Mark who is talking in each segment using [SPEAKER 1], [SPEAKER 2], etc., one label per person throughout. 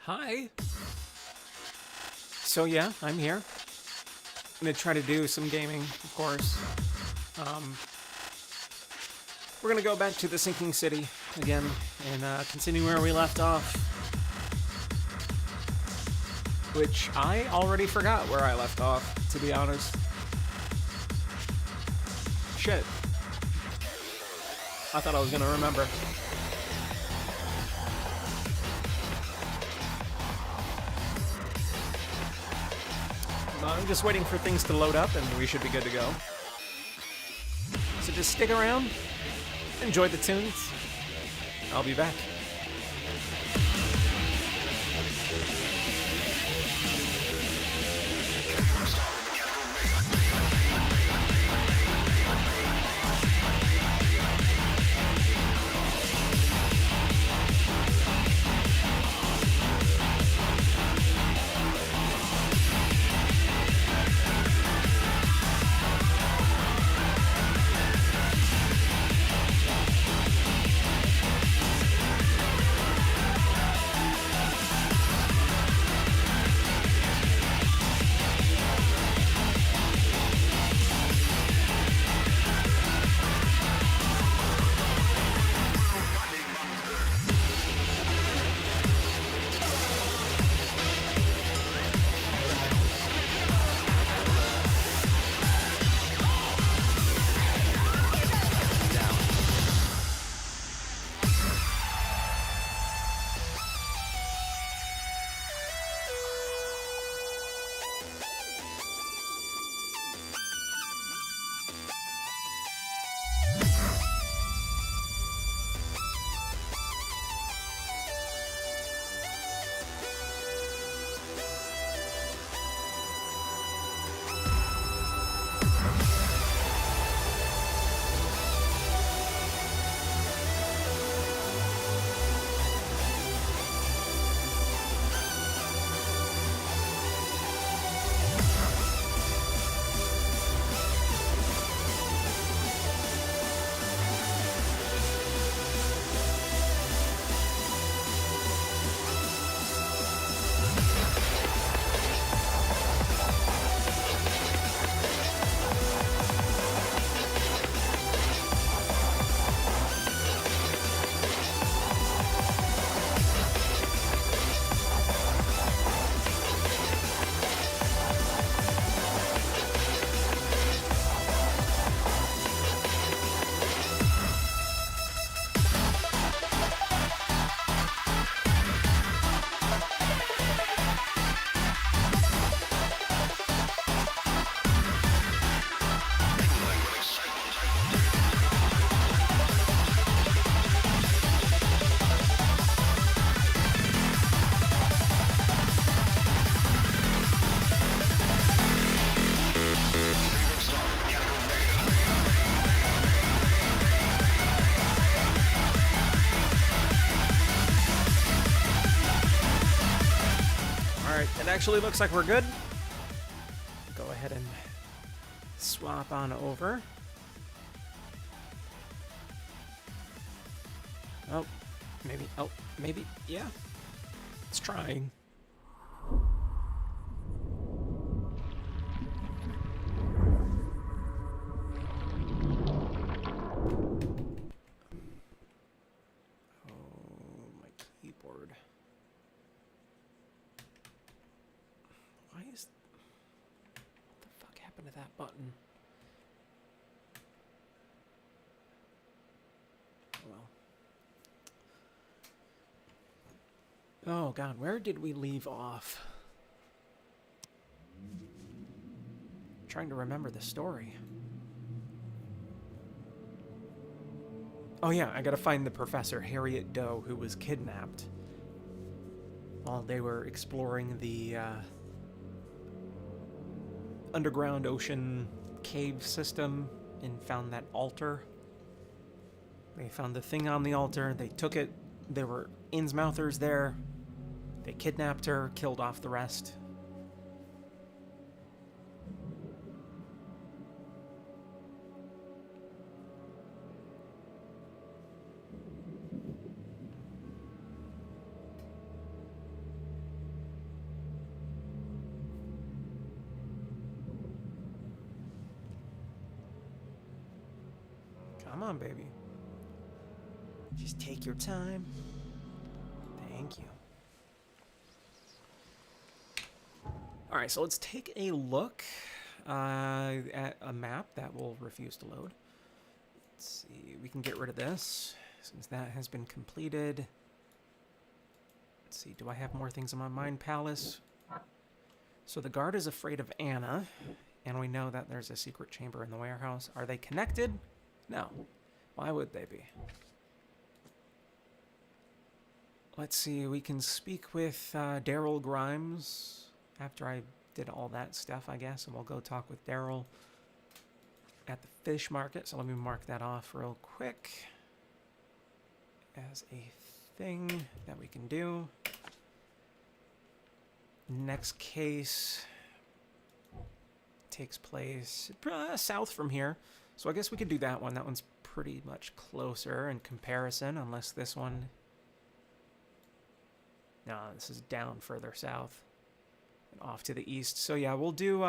[SPEAKER 1] Hi. So yeah, I'm here. I'm gonna try to do some gaming, of course. Um, we're gonna go back to the Sinking City again and continue where we left off. Which I already forgot where I left off, to be honest. Shit. I thought I was gonna remember. I'm just waiting for things to load up and we should be good to go. So just stick around, enjoy the tunes. I'll be back. Alright, it actually looks like we're good. Go ahead and swap on over. Oh, maybe. Oh, maybe. Yeah. It's trying. Oh, my keyboard. Why is... What the fuck happened to that button? Well. Oh god, where did we leave off? I'm trying to remember the story. Oh yeah, I gotta find the professor, Harriet Doe, who was kidnapped while they were exploring the underground ocean cave system and found that altar. They found the thing on the altar, they took it, there were Innsmouthers there, they kidnapped her, killed off the rest. Come on, baby. Just take your time. Thank you. Alright, so let's take a look at a map that will refuse to load. Let's see, we can get rid of this since that has been completed. Let's see, do I have more things in my mind palace? So the guard is afraid of Anna, and we know that there's a secret chamber in the warehouse. Are they connected? No. Why would they be? Let's see, we can speak with Daryl Grimes after I did all that stuff, I guess, and we'll go talk with Daryl at the fish market. So let me mark that off real quick as a thing that we can do. Next case takes place south from here. So I guess we could do that one. That one's pretty much closer in comparison, unless this one... No, this is down further south and off to the east. So yeah, we'll do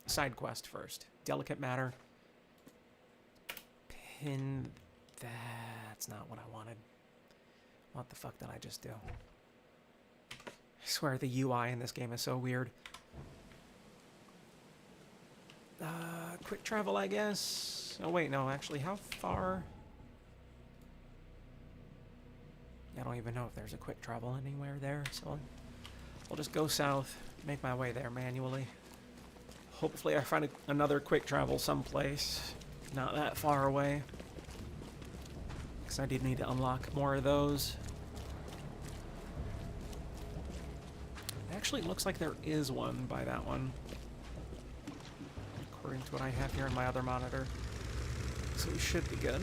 [SPEAKER 1] side quest first. Delicate matter. Pin... That's not what I wanted. What the fuck did I just do? I swear the UI in this game is so weird. Quick travel, I guess. Oh wait, no, actually, how far? I don't even know if there's a quick travel anywhere there, so I'll just go south, make my way there manually. Hopefully I find another quick travel someplace not that far away, because I did need to unlock more of those. Actually, it looks like there is one by that one, according to what I have here in my other monitor. So we should be good.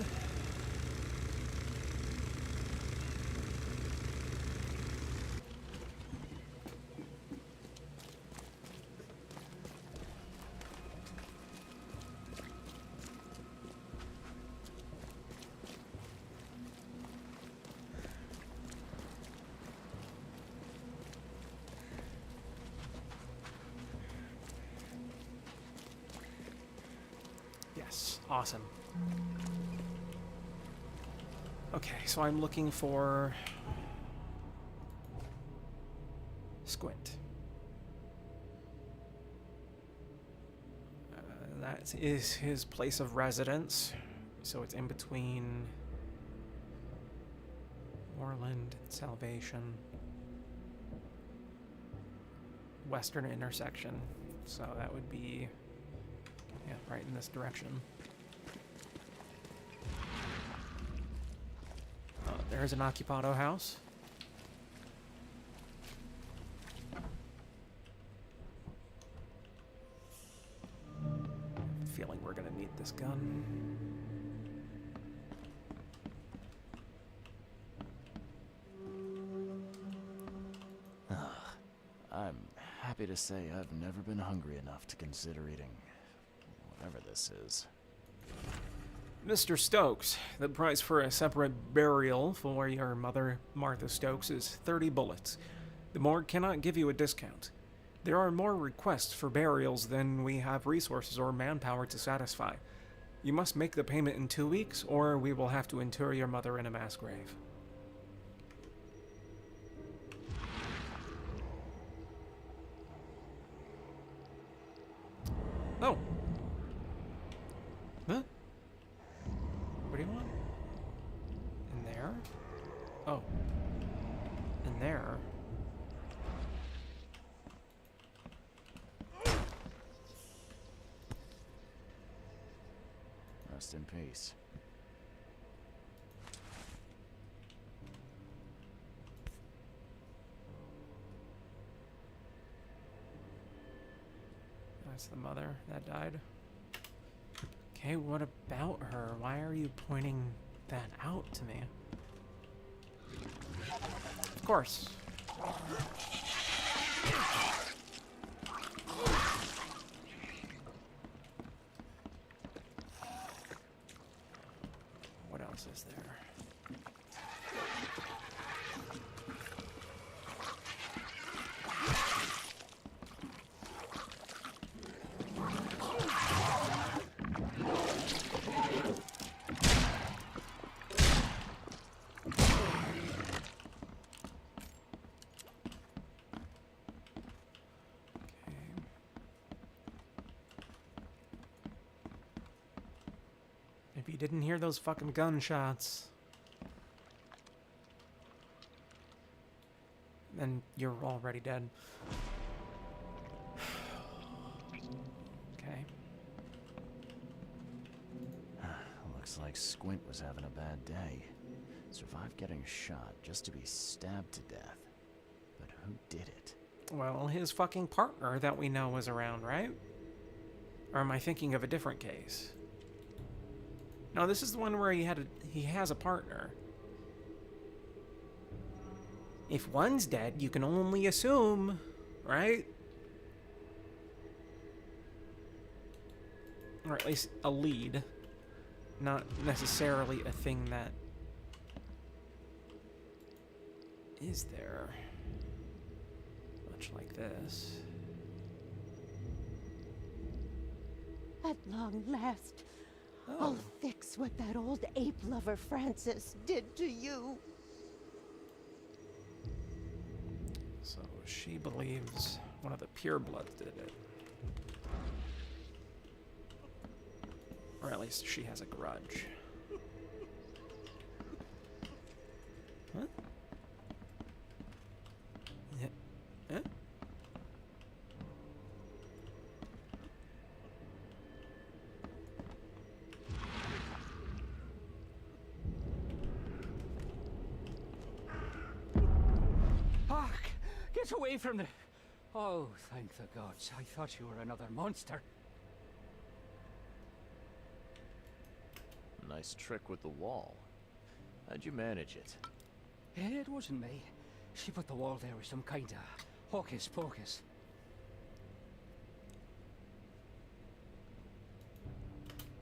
[SPEAKER 1] Awesome. Okay, so I'm looking for Squint. That is his place of residence, so it's in between Moreland and Salvation. Western intersection, so that would be, yeah, right in this direction. There's an Occupado house. Feeling we're gonna need this gun.
[SPEAKER 2] I'm happy to say I've never been hungry enough to consider eating whatever this is.
[SPEAKER 1] Mr. Stokes, the price for a separate burial for your mother, Martha Stokes, is 30 bullets. The morgue cannot give you a discount. There are more requests for burials than we have resources or manpower to satisfy. You must make the payment in 2 weeks, or we will have to inter your mother in a mass grave. Oh. Huh? What do you want? In there? Oh. In there?
[SPEAKER 2] Rest in peace.
[SPEAKER 1] That's the mother that died. Okay, what about her? Why are you pointing that out to me? Of course. What else is there? didn't hear those fucking gunshots. And you're already dead. Okay.
[SPEAKER 2] Looks like Squint was having a bad day. Survived getting shot just to be stabbed to death. But who did it?
[SPEAKER 1] Well, his fucking partner that we know was around, right? Or am I thinking of a different case? No, this is the one where he has a partner. If one's dead, you can only assume, right? Or at least a lead. Not necessarily a thing that is there. Much like this.
[SPEAKER 3] At long last,
[SPEAKER 1] Oh.
[SPEAKER 3] I'll fix what that old ape lover Francis did to you.
[SPEAKER 1] So she believes one of the purebloods did it. Or at least she has a grudge. What? Yeah. Huh?
[SPEAKER 4] Fuck! Get away from the... Oh, thank the gods. I thought you were another monster.
[SPEAKER 2] Nice trick with the wall. How'd you manage it?
[SPEAKER 4] It wasn't me. She put the wall there with some kind of hocus pocus.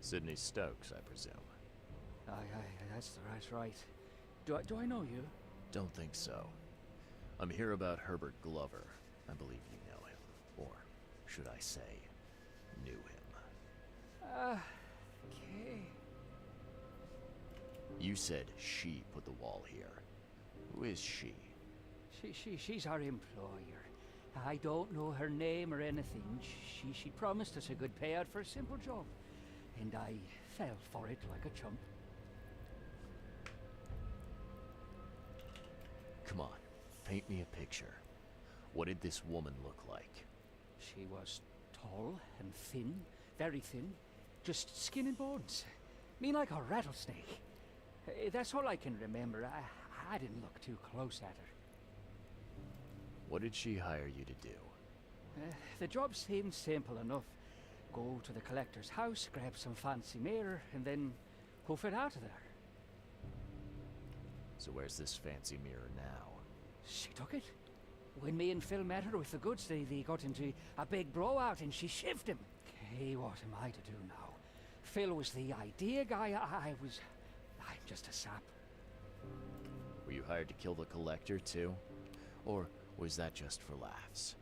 [SPEAKER 2] Sydney Stokes, I presume.
[SPEAKER 4] That's right. Do I know you?
[SPEAKER 2] Don't think so. I'm here about Herbert Glover. I believe you know him. Or, should I say, knew him.
[SPEAKER 4] Okay.
[SPEAKER 2] You said she put the wall here. Who is she?
[SPEAKER 4] She's our employer. I don't know her name or anything. She promised us a good payout for a simple job. And I fell for it like a chump.
[SPEAKER 2] Come on, paint me a picture. What did this woman look like?
[SPEAKER 4] She was tall and thin, very thin. Just skin and bones. Mean like a rattlesnake. That's all I can remember. I didn't look too close at her.
[SPEAKER 2] What did she hire you to do?
[SPEAKER 4] The job seemed simple enough. Go to the collector's house, grab some fancy mirror, and then hoof it out of there.
[SPEAKER 2] So where's this fancy mirror now?
[SPEAKER 4] She took it. When me and Phil met her with the goods, they got into a big blowout and she shivved him. Okay, what am I to do now? Phil was the idea guy, I'm just a sap.
[SPEAKER 2] Were you hired to kill the collector too? Or was that just for laughs?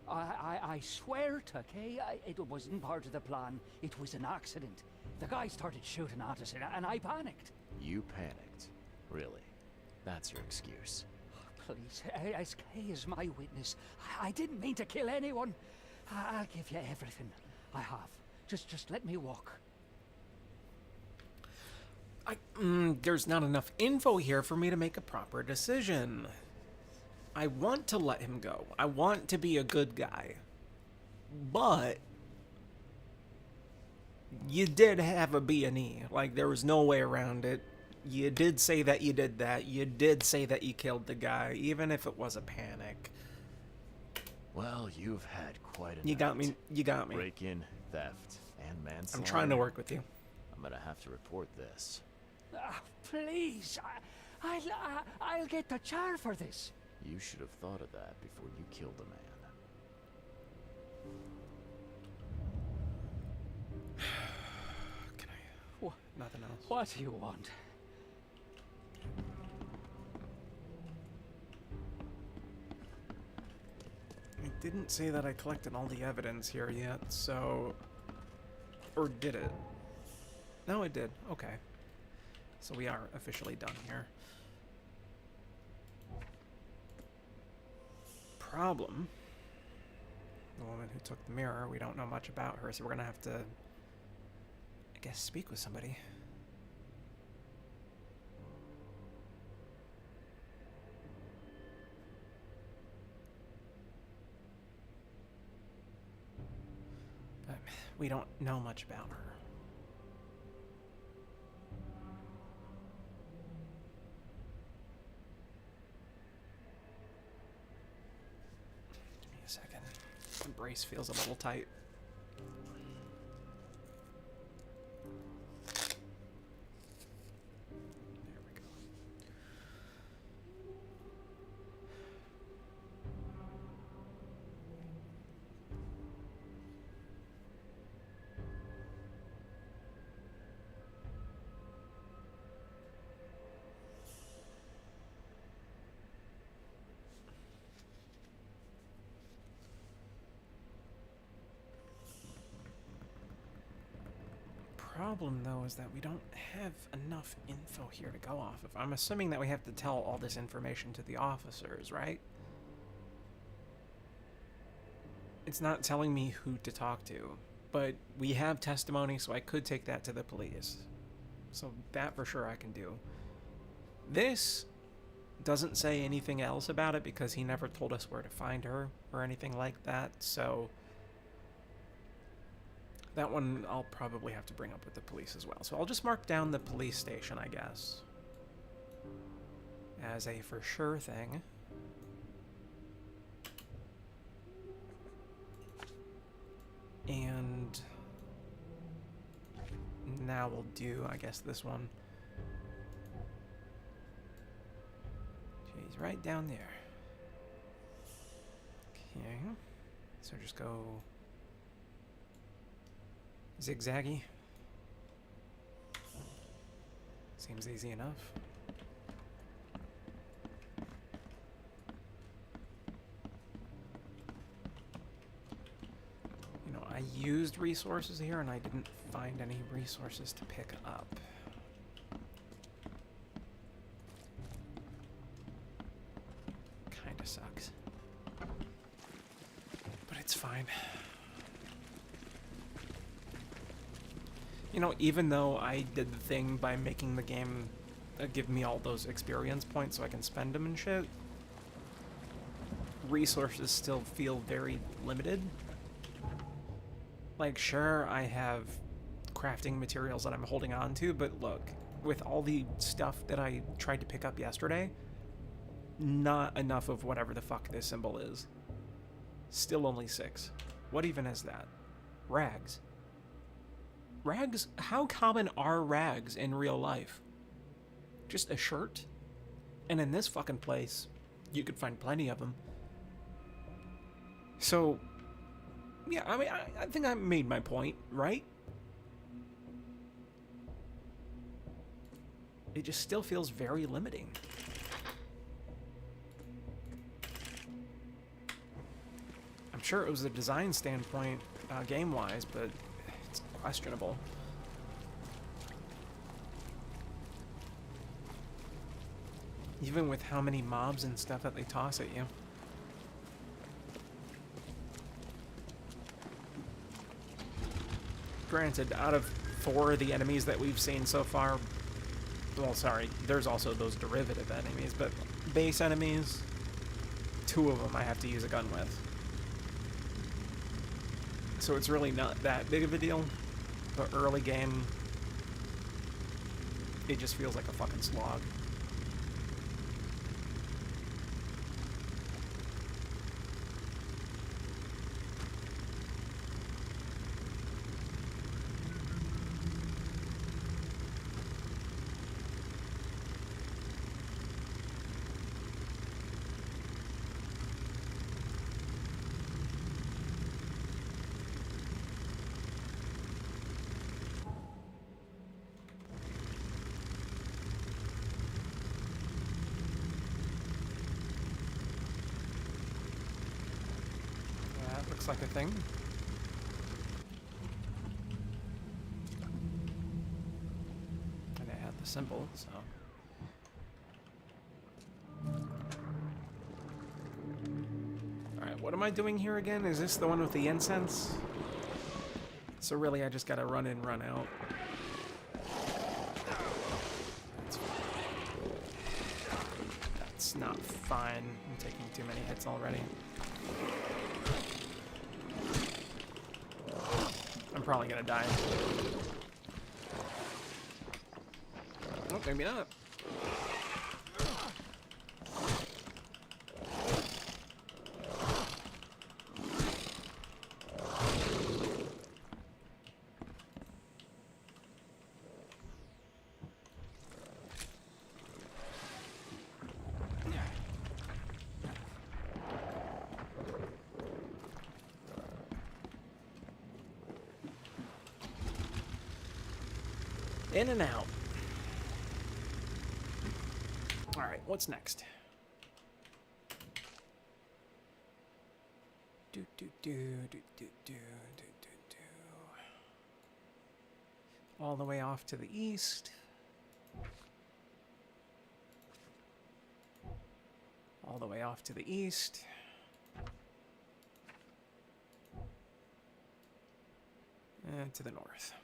[SPEAKER 4] I swear to Kay, it wasn't part of the plan. It was an accident. The guy started shooting at us and I panicked.
[SPEAKER 2] You panicked? Really? That's your excuse?
[SPEAKER 4] Please, as Kay is my witness, I didn't mean to kill anyone. I'll give you everything. I have. Just let me walk.
[SPEAKER 1] There's not enough info here for me to make a proper decision. I want to let him go. I want to be a good guy. But you did have a B&E. Like, there was no way around it. You did say that you did that. You did say that you killed the guy, even if it was a panic.
[SPEAKER 2] Well, you've had quite a
[SPEAKER 1] You got
[SPEAKER 2] night.
[SPEAKER 1] me. You got me.
[SPEAKER 2] Break-in, theft, and manslaughter.
[SPEAKER 1] I'm trying to work with you.
[SPEAKER 2] I'm gonna have to report this.
[SPEAKER 4] Please, I'll get the char for this.
[SPEAKER 2] You should have thought of that before you killed a man.
[SPEAKER 1] Can I?
[SPEAKER 4] What?
[SPEAKER 1] Nothing else.
[SPEAKER 4] What do you want?
[SPEAKER 1] It didn't say that I collected all the evidence here yet, so... Or did it? No, it did. Okay. So we are officially done here. Problem. The woman who took the mirror, we don't know much about her, so we're gonna have to, I guess, speak with somebody. we don't know much about her. Give me a second. The brace feels a little tight. There we go. Problem though is that we don't have enough info here to go off of. I'm assuming that we have to tell all this information to the officers, right? It's not telling me who to talk to, but we have testimony, so I could take that to the police. So that for sure I can do. This doesn't say anything else about it because he never told us where to find her or anything like that, so that one I'll probably have to bring up with the police as well. So I'll just mark down the police station, I guess, as a for sure thing. And now we'll do, I guess, this one. She's right down there. Okay. So just go zigzaggy. Seems easy enough. You know, I used resources here and I didn't find any resources to pick up. Kinda sucks. But it's fine. You know, even though I did the thing by making the game give me all those experience points so I can spend them and shit, resources still feel very limited. Like, sure, I have crafting materials that I'm holding on to, but look, with all the stuff that I tried to pick up yesterday, not enough of whatever the fuck this symbol is. Still only 6. What even is that? Rags. Rags? How common are rags in real life? Just a shirt? And in this fucking place, you could find plenty of them. So, yeah, I mean, I think I made my point, right? It just still feels very limiting. I'm sure it was a design standpoint, game-wise, but it's questionable. Even with how many mobs and stuff that they toss at you. Granted, out of 4 of the enemies that we've seen so far, well, sorry, there's also those derivative enemies, but base enemies, 2 of them I have to use a gun with. So it's really not that big of a deal, but early game, it just feels like a fucking slog. Looks like a thing. And it had the symbol, so. Alright, what am I doing here again? Is this the one with the incense? So really, I just gotta run in, run out. That's not fine. I'm taking too many hits already. probably gonna die. Oh, maybe not. In and out. Alright, what's next? Do do do do do do do do do. All the way off to the east. All the way off to the east. And to the north.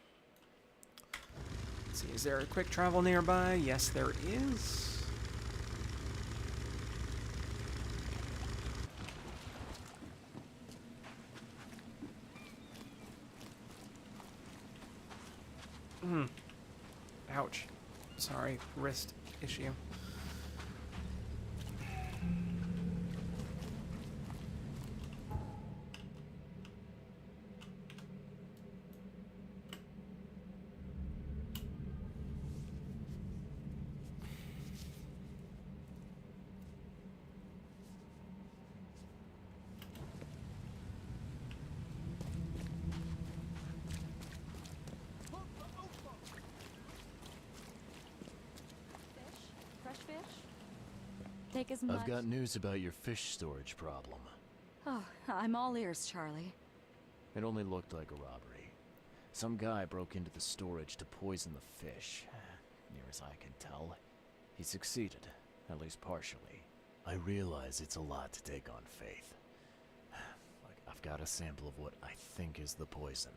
[SPEAKER 1] Let's see, is there a quick travel nearby? Yes, there is. Ouch. Sorry, wrist issue.
[SPEAKER 5] Fresh fish? Take as much.
[SPEAKER 2] I've got news about your fish storage problem.
[SPEAKER 5] Oh, I'm all ears, Charlie.
[SPEAKER 2] It only looked like a robbery. Some guy broke into the storage to poison the fish. Near as I can tell, he succeeded, at least partially. I realize it's a lot to take on faith. Like, I've got a sample of what I think is the poison.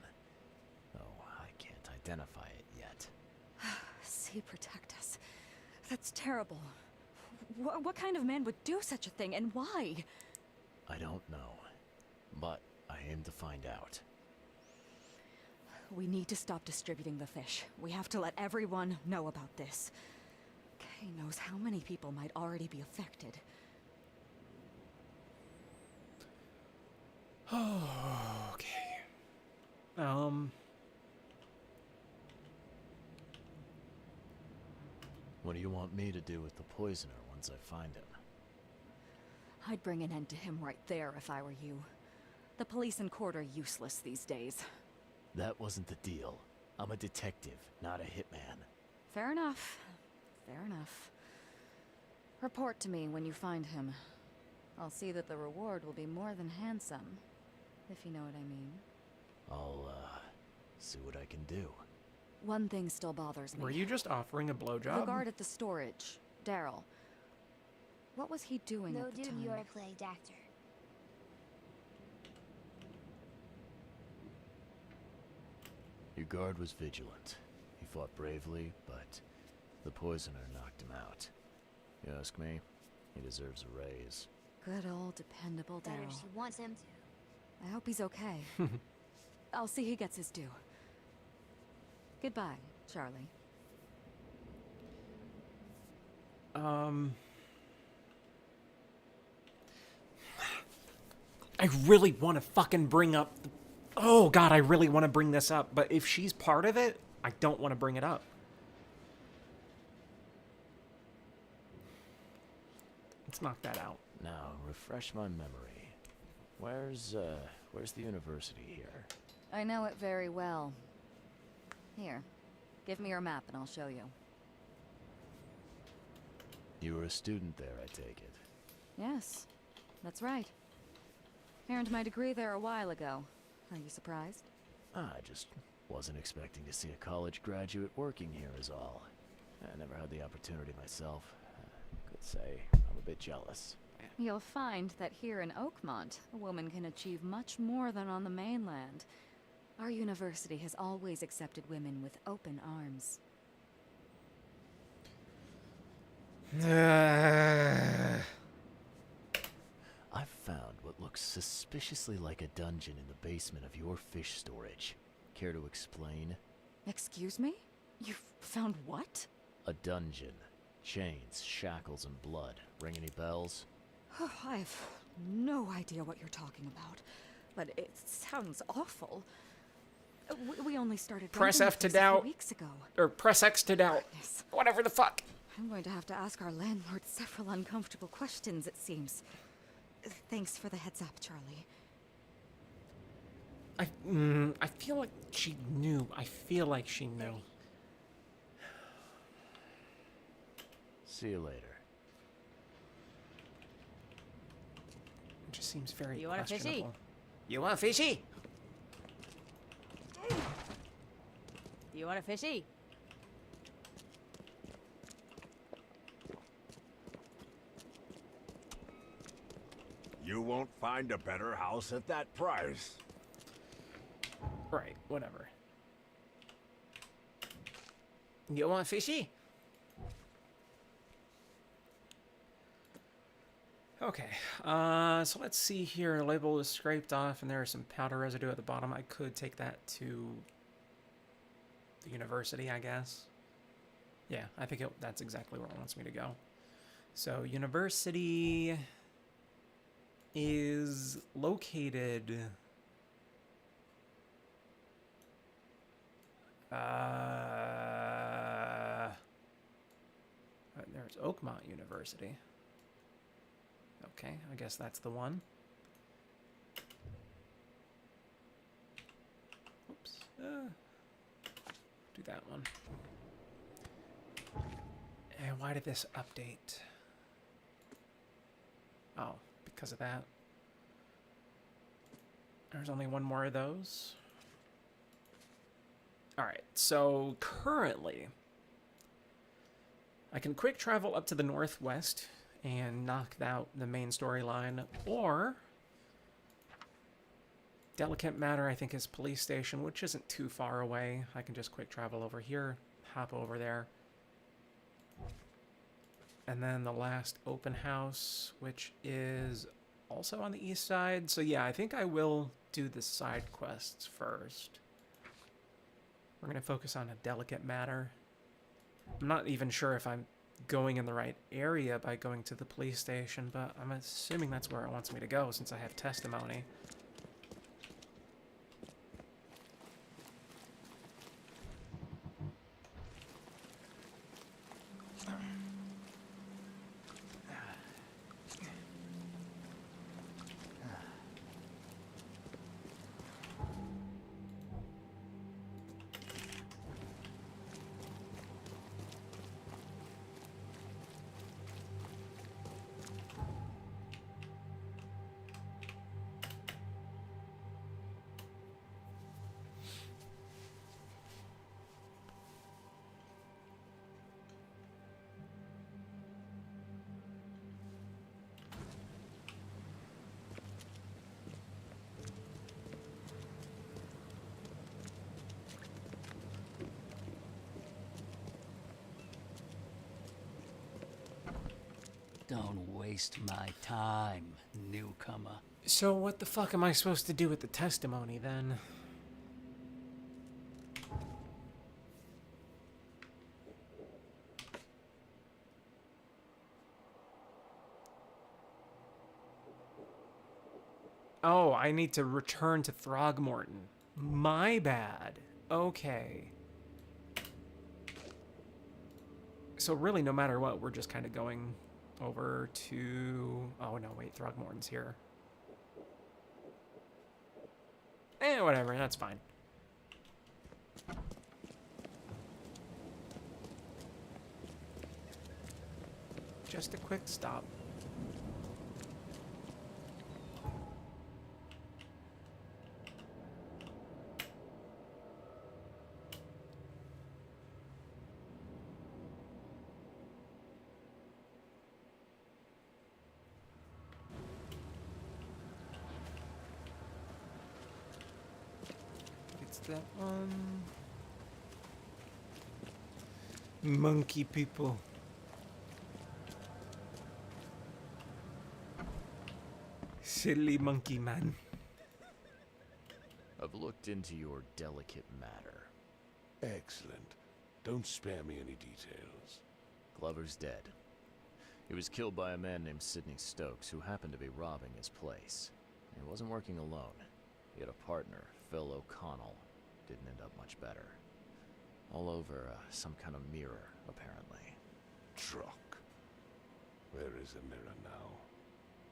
[SPEAKER 2] Though I can't identify it yet.
[SPEAKER 5] See, protect us. That's terrible. What kind of man would do such a thing, and why?
[SPEAKER 2] I don't know, but I aim to find out.
[SPEAKER 5] We need to stop distributing the fish. We have to let everyone know about this. Kay knows how many people might already be affected.
[SPEAKER 1] Okay.
[SPEAKER 2] What do you want me to do with the poisoner once I find him?
[SPEAKER 5] I'd bring an end to him right there if I were you. The police and court are useless these days.
[SPEAKER 2] That wasn't the deal. I'm a detective, not a hitman.
[SPEAKER 5] Fair enough. Fair enough. Report to me when you find him. I'll see that the reward will be more than handsome, if you know what I mean.
[SPEAKER 2] I'll, see what I can do.
[SPEAKER 5] One thing still bothers me.
[SPEAKER 1] Were you just offering a blowjob?
[SPEAKER 5] The guard at the storage, Daryl. What was he doing
[SPEAKER 6] No,
[SPEAKER 5] at the
[SPEAKER 6] dude,
[SPEAKER 5] time?
[SPEAKER 6] you're a play doctor.
[SPEAKER 2] Your guard was vigilant. He fought bravely, but the poisoner knocked him out. You ask me, he deserves a raise.
[SPEAKER 5] Good old dependable
[SPEAKER 6] Better,
[SPEAKER 5] Daryl.
[SPEAKER 6] she wants him to.
[SPEAKER 5] I hope he's okay. I'll see he gets his due. Goodbye, Charlie.
[SPEAKER 1] I really want to fucking bring up... Oh, God, I really want to bring this up. But if she's part of it, I don't want to bring it up. Let's knock that out.
[SPEAKER 2] Now, refresh my memory. Where's the university here?
[SPEAKER 5] I know it very well. Here, give me your map and I'll show you.
[SPEAKER 2] You were a student there, I take it.
[SPEAKER 5] Yes, that's right. Earned my degree there a while ago. Are you surprised?
[SPEAKER 2] I just wasn't expecting to see a college graduate working here is all. I never had the opportunity myself. Could say I'm a bit jealous.
[SPEAKER 5] You'll find that here in Oakmont, a woman can achieve much more than on the mainland. Our university has always accepted women with open arms.
[SPEAKER 2] I've found what looks suspiciously like a dungeon in the basement of your fish storage. Care to explain?
[SPEAKER 5] Excuse me? You've found what?
[SPEAKER 2] A dungeon. Chains, shackles, and blood. Ring any bells?
[SPEAKER 5] Oh, I have no idea what you're talking about, but it sounds awful. We only started
[SPEAKER 1] Press
[SPEAKER 5] renting
[SPEAKER 1] F to
[SPEAKER 5] this a few
[SPEAKER 1] doubt.
[SPEAKER 5] weeks ago.
[SPEAKER 1] Or press X to doubt.
[SPEAKER 5] Yes.
[SPEAKER 1] Whatever the fuck.
[SPEAKER 5] I'm going to have to ask our landlord several uncomfortable questions, it seems. Thanks for the heads up, Charlie.
[SPEAKER 1] I feel like she knew. I feel like she knew.
[SPEAKER 2] See you later.
[SPEAKER 1] It just seems very
[SPEAKER 3] You want a fishy?
[SPEAKER 1] questionable. You want a fishy?
[SPEAKER 3] You want a fishy?
[SPEAKER 7] You won't find a better house at that price.
[SPEAKER 1] Right, whatever. You want a fishy? Okay, so let's see here. Label is scraped off and there is some powder residue at the bottom. I could take that to the university, I guess. Yeah, I think that's exactly where it wants me to go. So, university is located... there's Oakmont University. Okay, I guess that's the one. Oops. Do that one. And why did this update? Oh, because of that. There's only one more of those. Alright, so currently, I can quick travel up to the northwest and knock out the main storyline, or Delicate Matter, I think, is police station, which isn't too far away. I can just quick travel over here, hop over there. And then the last open house, which is also on the east side. So yeah, I think I will do the side quests first. We're going to focus on a Delicate Matter. I'm not even sure if I'm going in the right area by going to the police station, but I'm assuming that's where it wants me to go since I have testimony.
[SPEAKER 4] Don't waste my time, newcomer.
[SPEAKER 1] So what the fuck am I supposed to do with the testimony then? Oh, I need to return to Throgmorton. My bad. Okay. So really, no matter what, we're just kind of going over to... Oh, no, wait, Throgmorton's here. Whatever, that's fine. Just a quick stop. That one. Monkey people. Silly monkey man.
[SPEAKER 2] I've looked looked into your delicate matter.
[SPEAKER 8] Excellent. Don't spare me any details.
[SPEAKER 2] Glover's dead. He was killed by a man named Sidney Stokes, who happened to be robbing his place. He wasn't working alone. He had a partner, Phil O'Connell. Didn't end up much better. All over some kind of mirror, apparently.
[SPEAKER 8] Truck. Where is the mirror now?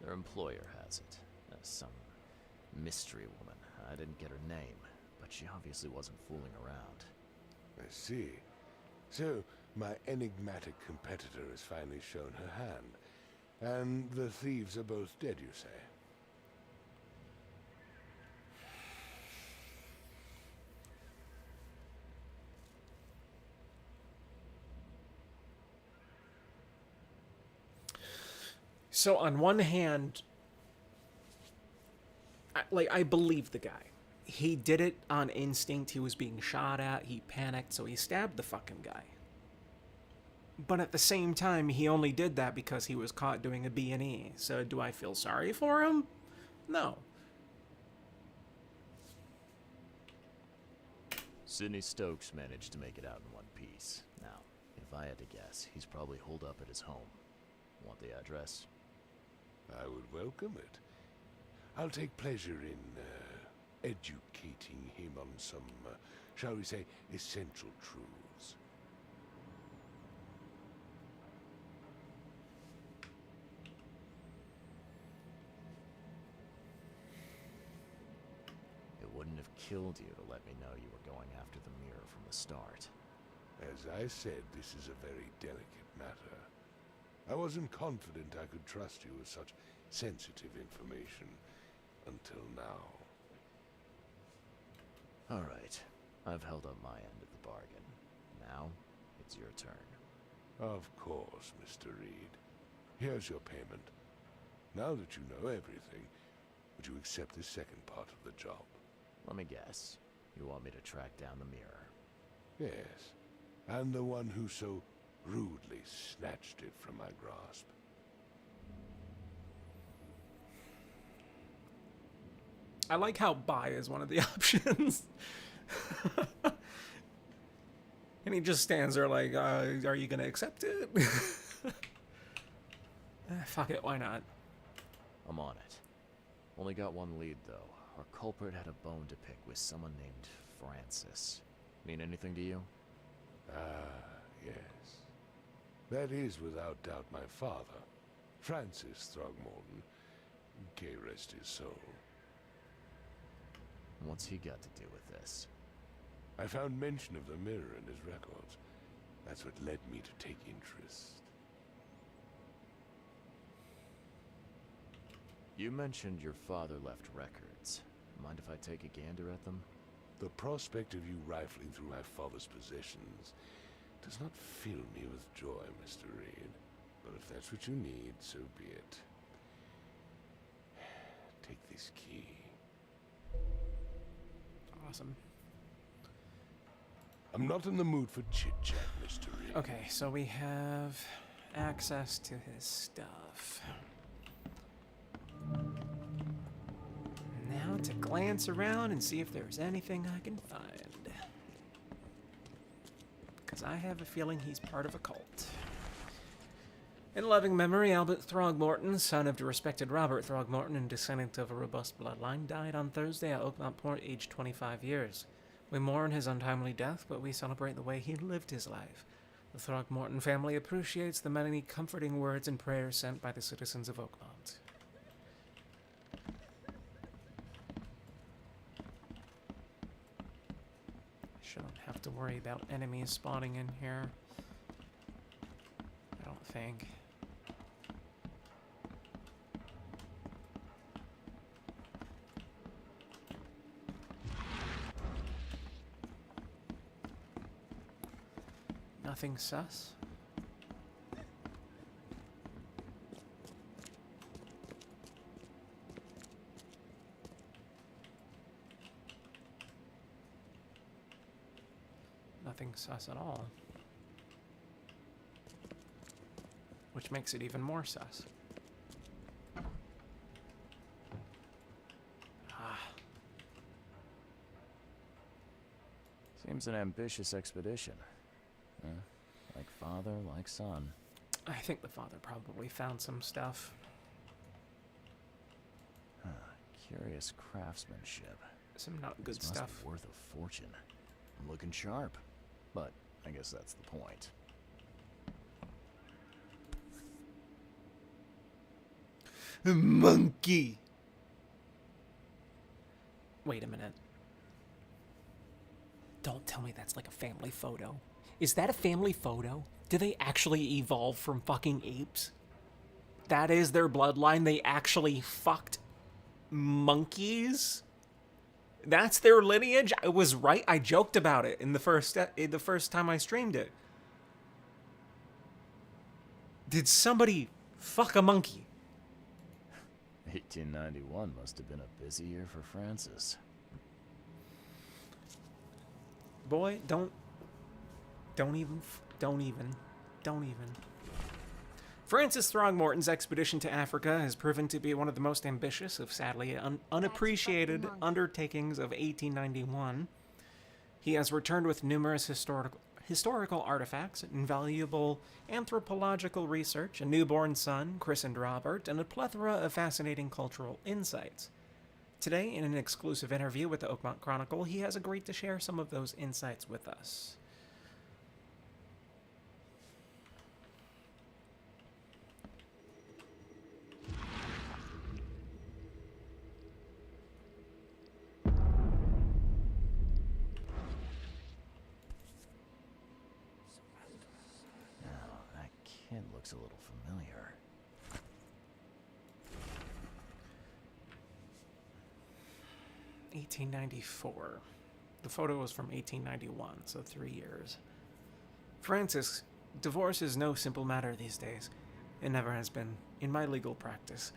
[SPEAKER 2] Their employer has it. Some mystery woman. I didn't get her name, but she obviously wasn't fooling around.
[SPEAKER 8] I see. So, my enigmatic competitor has finally shown her hand. And the thieves are both dead, you say?
[SPEAKER 1] So on one hand, I believe the guy. He did it on instinct. He was being shot at. He panicked, so he stabbed the fucking guy. But at the same time, he only did that because he was caught doing a B&E. So do I feel sorry for him? No.
[SPEAKER 2] Sidney Stokes managed to make it out in one piece. Now, if I had to guess, he's probably holed up at his home. Want the address?
[SPEAKER 8] I would welcome it. I'll take pleasure in educating him on some, shall we say, essential truths.
[SPEAKER 2] It wouldn't have killed you to let me know you were going after the mirror from the start.
[SPEAKER 8] As I said, this is a very delicate matter. I wasn't confident I could trust you with such sensitive information until now.
[SPEAKER 2] All right. I've held up my end of the bargain. Now, it's your turn.
[SPEAKER 8] Of course, Mr. Reed. Here's your payment. Now that you know everything, would you accept this second part of the job?
[SPEAKER 2] Let me guess. You want me to track down the mirror?
[SPEAKER 8] Yes. And the one who so rudely snatched it from my grasp.
[SPEAKER 1] I like how buy is one of the options. And he just stands there like, are you going to accept it? Fuck it, why not?
[SPEAKER 2] I'm on it. Only got one lead, though. Our culprit had a bone to pick with someone named Francis. Mean anything to you?
[SPEAKER 8] Ah, yes. That is without doubt my father, Francis Throgmorton. May rest his soul.
[SPEAKER 2] What's he got to do with this?
[SPEAKER 8] I found mention of the mirror in his records. That's what led me to take interest.
[SPEAKER 2] You mentioned your father left records. Mind if I take a gander at them?
[SPEAKER 8] The prospect of you rifling through my father's possessions does not fill me with joy, Mr. Reed. But if that's what you need, so be it. Take this key.
[SPEAKER 1] Awesome.
[SPEAKER 8] I'm not in the mood for chit-chat, Mr. Reed.
[SPEAKER 1] Okay, so we have access to his stuff. Now to glance around and see if there's anything I can find. Because I have a feeling he's part of a cult. In loving memory, Albert Throgmorton, son of the respected Robert Throgmorton and descendant of a robust bloodline, died on Thursday at Oakmont Port, aged 25 years. We mourn his untimely death, but we celebrate the way he lived his life. The Throgmorton family appreciates the many comforting words and prayers sent by the citizens of Oakmont. Shouldn't have to worry about enemies spawning in here. I don't think. Nothing sus? Nothing sus at all. Which makes it even more sus. Ah.
[SPEAKER 2] Seems an ambitious expedition. Huh? Like father, like son.
[SPEAKER 1] I think the father probably found some stuff.
[SPEAKER 2] Huh. Curious craftsmanship.
[SPEAKER 1] Some not good
[SPEAKER 2] This must
[SPEAKER 1] stuff.
[SPEAKER 2] be worth a fortune. I'm looking sharp. But I guess that's the point.
[SPEAKER 1] Monkey! Wait a minute. Don't tell me that's like a family photo. Is that a family photo? Do they actually evolve from fucking apes? That is their bloodline? They actually fucked monkeys? That's their lineage? I was right. I joked about it in the first time I streamed it. Did somebody fuck a monkey?
[SPEAKER 2] 1891 must have been a busy year for Francis.
[SPEAKER 1] Boy, don't even. Francis Throgmorton's expedition to Africa has proven to be one of the most ambitious of sadly unappreciated undertakings of 1891. He has returned with numerous historical artifacts, invaluable anthropological research, a newborn son, christened Robert, and a plethora of fascinating cultural insights. Today, in an exclusive interview with the Oakmont Chronicle, he has agreed to share some of those insights with us.
[SPEAKER 2] Now, that kid looks a little familiar.
[SPEAKER 1] (1894). The photo was from 1891, so 3 years. Francis, divorce is no simple matter these days. It never has been in my legal practice.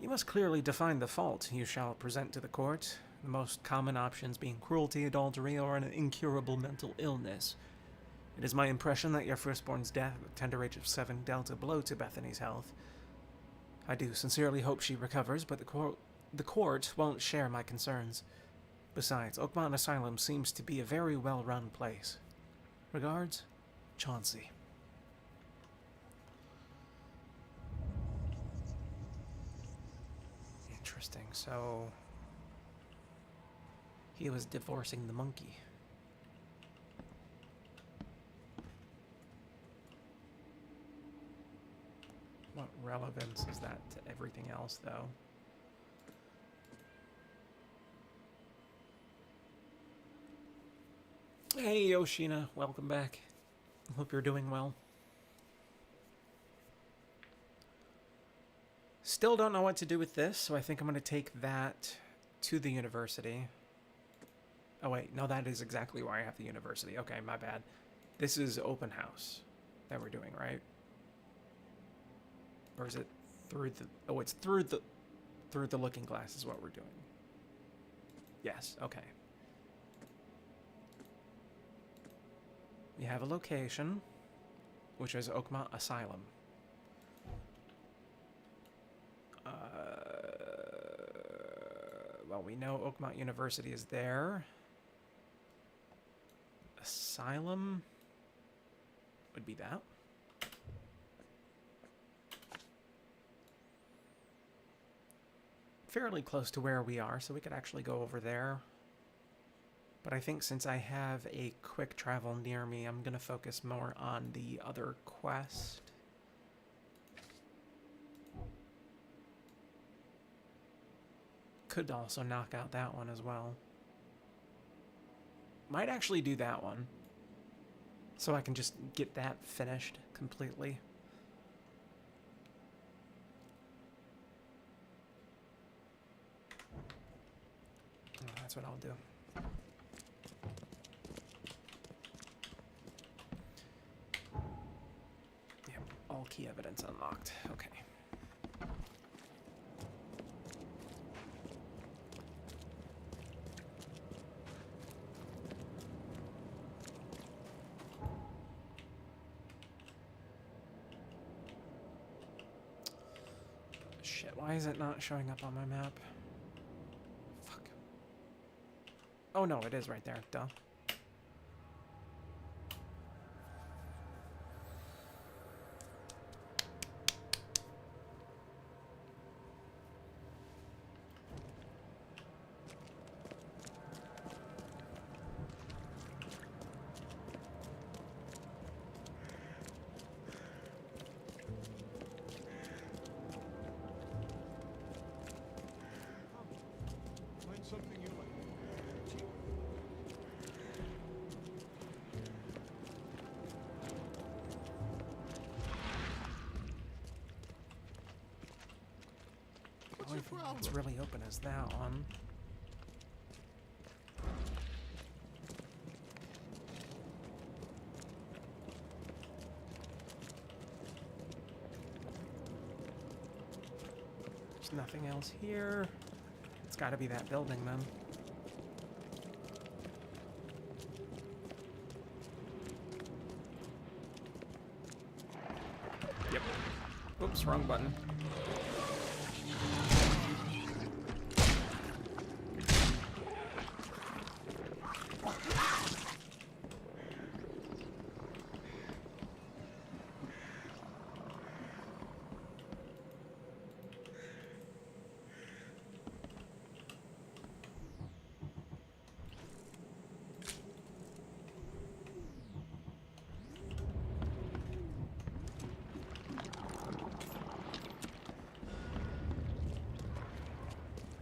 [SPEAKER 1] You must clearly define the fault you shall present to the court, the most common options being cruelty, adultery, or an incurable mental illness. It is my impression that your firstborn's death at the tender age of 7 dealt a blow to Bethany's health. I do sincerely hope she recovers, but the court won't share my concerns. Besides, Oakmont Asylum seems to be a very well-run place. Regards, Chauncey. Interesting. So he was divorcing the monkey. What relevance is that to everything else, though? Hey, Yoshina, welcome back. Hope you're doing well. Still don't know what to do with this, so I think I'm going to take that to the university. Oh, wait, no, that is exactly why I have the university. Okay, my bad. This is open house that we're doing, right? Or is it through the... Oh, it's through the looking glass is what we're doing. Yes, okay. We have a location, which is Oakmont Asylum. Well, we know Oakmont University is there. Asylum would be that. Fairly close to where we are, so we could actually go over there. But I think since I have a quick travel near me, I'm going to focus more on the other quest. Could also knock out that one as well. Might actually do that one, so I can just get that finished completely. That's what I'll do. Yep, all key evidence unlocked. Okay. Shit, why is it not showing up on my map? Fuck. Oh no, it is right there. Duh. only thing that's really open is that one. There's nothing else here. It's gotta be that building then. Yep. Oops, wrong button.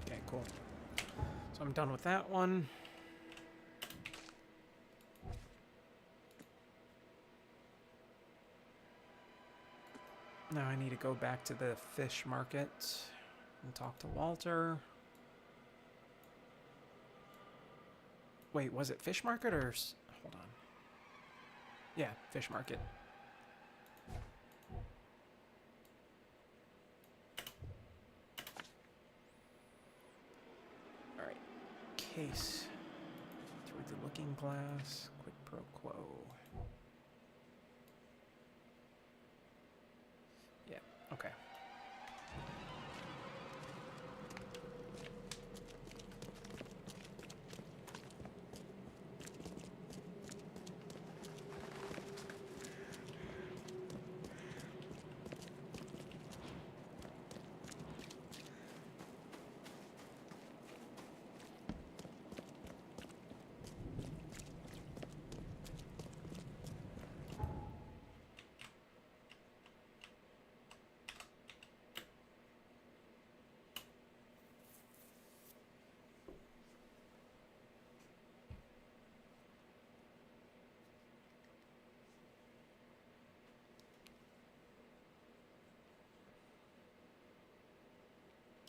[SPEAKER 1] Okay, cool. So I'm done with that one. Now I need to go back to the fish market and talk to Walter. Wait, was it fish market or... Hold on. Yeah, fish market. Alright. Case. Through the looking glass. Quid pro quo. Yeah, okay.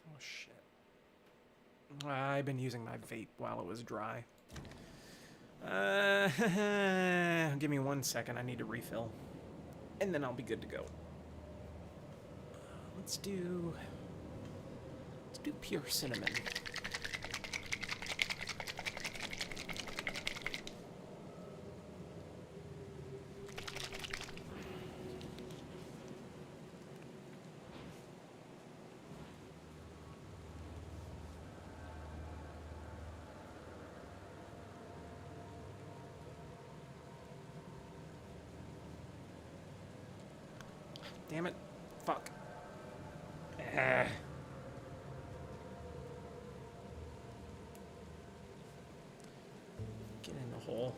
[SPEAKER 1] Oh shit. I've been using my vape while it was dry. Give me 1 second, I need to refill. And then I'll be good to go. Let's do pure cinnamon. Damn it. Fuck. Ah. Get in the hole.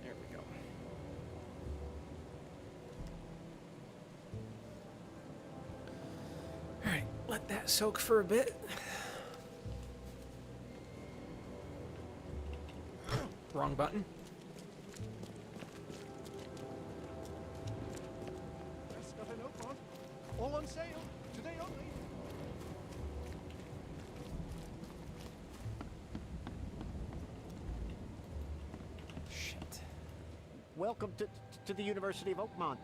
[SPEAKER 1] There we go. Alright, let that soak for a bit. Wrong button.
[SPEAKER 9] Just got a note, Ron. All on sale. Today only.
[SPEAKER 1] Shit.
[SPEAKER 10] Welcome to the University of Oakmont.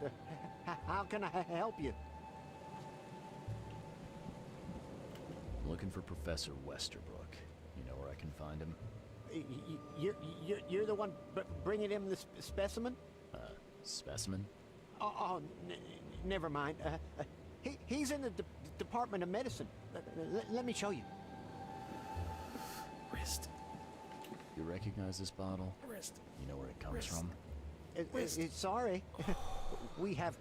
[SPEAKER 10] How can I help you?
[SPEAKER 2] I'm looking for Professor Westerbrook. You know where I can find him?
[SPEAKER 10] You're the one bringing him the specimen?
[SPEAKER 2] Specimen?
[SPEAKER 10] Oh, never mind. He's in the Department of Medicine. Let me show you.
[SPEAKER 1] Wrist.
[SPEAKER 2] You recognize this bottle?
[SPEAKER 1] Wrist.
[SPEAKER 2] You know where it comes
[SPEAKER 1] Wrist.
[SPEAKER 2] from?
[SPEAKER 10] Sorry. We have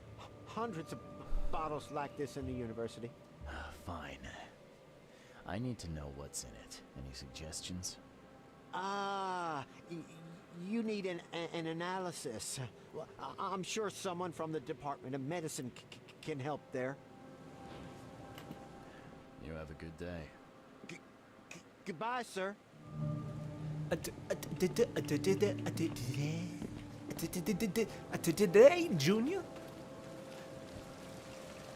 [SPEAKER 10] hundreds of bottles like this in the university.
[SPEAKER 2] Fine. I need to know what's in it. Any suggestions?
[SPEAKER 10] You need an analysis. Well, I'm sure someone from the Department of Medicine can help there.
[SPEAKER 2] You have a good day.
[SPEAKER 10] Goodbye, sir.
[SPEAKER 1] Today, Junior?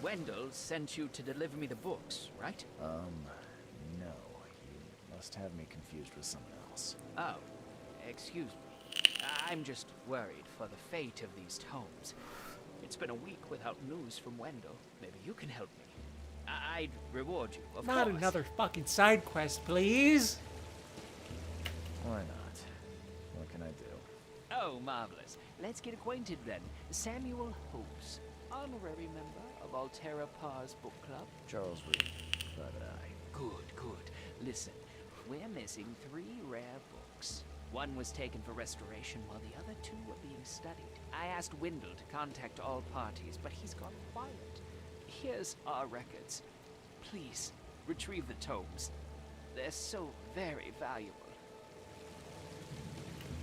[SPEAKER 4] Wendell sent you to deliver me the books, right?
[SPEAKER 2] No. You must have me confused with someone else.
[SPEAKER 4] Oh, excuse me. I'm just worried for the fate of these tomes. It's been a week without news from Wendell. Maybe you can help me. I'd reward you, of
[SPEAKER 1] Not
[SPEAKER 4] course.
[SPEAKER 1] another fucking side quest, please.
[SPEAKER 2] Why not? What can I do?
[SPEAKER 4] Oh, marvelous. Let's get acquainted then. Samuel Holmes, honorary member of Altera Par's book club.
[SPEAKER 2] Charles Reed, Private Eye.
[SPEAKER 4] Good, good. Listen, we're missing 3 rare books. One was taken for restoration while the other 2 were being studied. I asked Wendell to contact all parties, but he's gone quiet. Here's our records. Please, retrieve the tomes. They're so very valuable.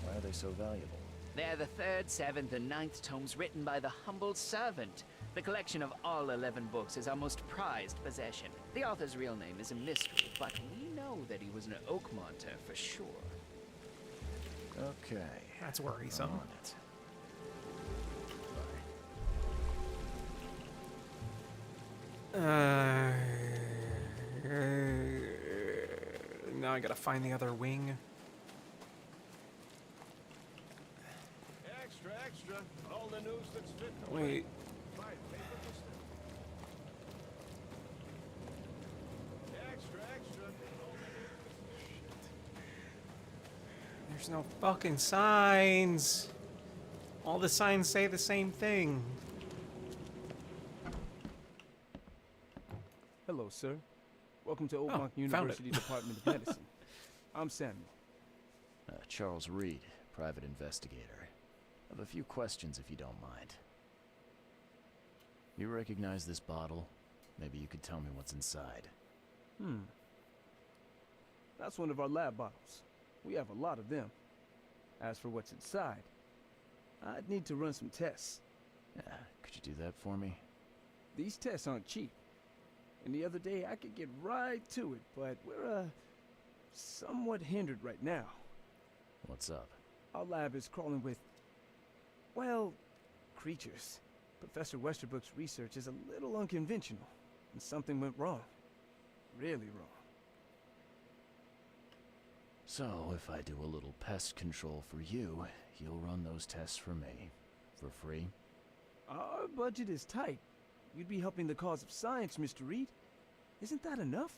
[SPEAKER 2] Why are they so valuable?
[SPEAKER 4] They're the 3rd, 7th, and 9th tomes written by the humble servant. The collection of all 11 books is our most prized possession. The author's real name is a mystery, but we know that he was an Oakmonter for sure.
[SPEAKER 2] Okay.
[SPEAKER 1] That's worrisome.
[SPEAKER 2] I'm on it. Bye.
[SPEAKER 1] Now I gotta find the other wing.
[SPEAKER 9] Extra, extra. All the news that's fit.
[SPEAKER 1] Wait.
[SPEAKER 9] Fine, paper for stuff. Extra, extra. All the
[SPEAKER 1] There's no fucking signs. All the signs say the same thing.
[SPEAKER 11] Hello, sir. Welcome to Oakmont
[SPEAKER 1] found it.
[SPEAKER 11] University Department of Medicine. I'm Samuel.
[SPEAKER 2] Charles Reed, private investigator. I have a few questions if you don't mind. You recognize this bottle? Maybe you could tell me what's inside.
[SPEAKER 11] That's one of our lab bottles. We have a lot of them. As for what's inside, I'd need to run some tests.
[SPEAKER 2] Yeah, could you do that for me?
[SPEAKER 11] These tests aren't cheap. And the other day I could get right to it, but we're, somewhat hindered right now.
[SPEAKER 2] What's up?
[SPEAKER 11] Our lab is crawling with, well, creatures. Professor Westerbrook's research is a little unconventional, and something went wrong. Really wrong.
[SPEAKER 2] So, if I do a little pest control for you, you'll run those tests for me. For free?
[SPEAKER 11] Our budget is tight. You'd be helping the cause of science, Mr. Reed. Isn't that enough?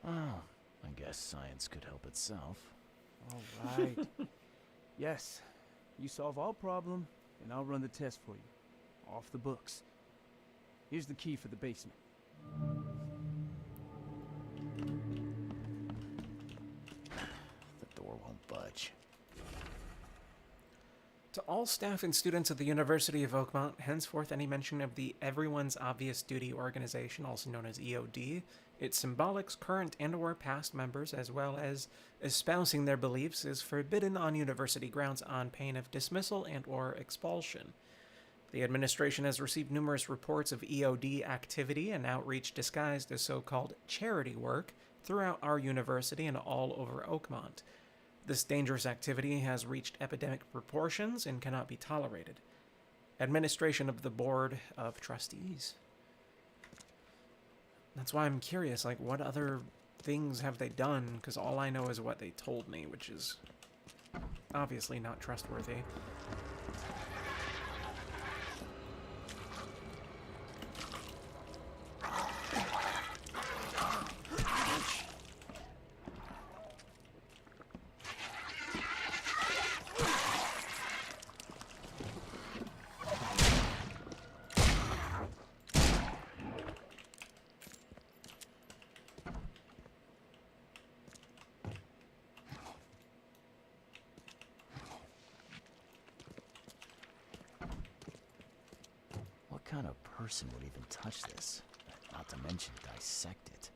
[SPEAKER 2] Oh, I guess science could help itself.
[SPEAKER 11] All right. Yes. You solve our problem, and I'll run the test for you. Off the books. Here's the key for the basement.
[SPEAKER 2] The door won't budge.
[SPEAKER 1] To all staff and students of the University of Oakmont, henceforth any mention of the Everyone's Obvious Duty organization, also known as EOD, its symbolics, current and/or past members, as well as espousing their beliefs, is forbidden on university grounds on pain of dismissal and/or expulsion. The administration has received numerous reports of EOD activity and outreach disguised as so-called charity work throughout our university and all over Oakmont. This dangerous activity has reached epidemic proportions and cannot be tolerated. Administration of the Board of Trustees. That's why I'm curious, like, what other things have they done? Because all I know is what they told me, which is obviously not trustworthy.
[SPEAKER 2] What kind of person would even touch this? Not to mention dissect it.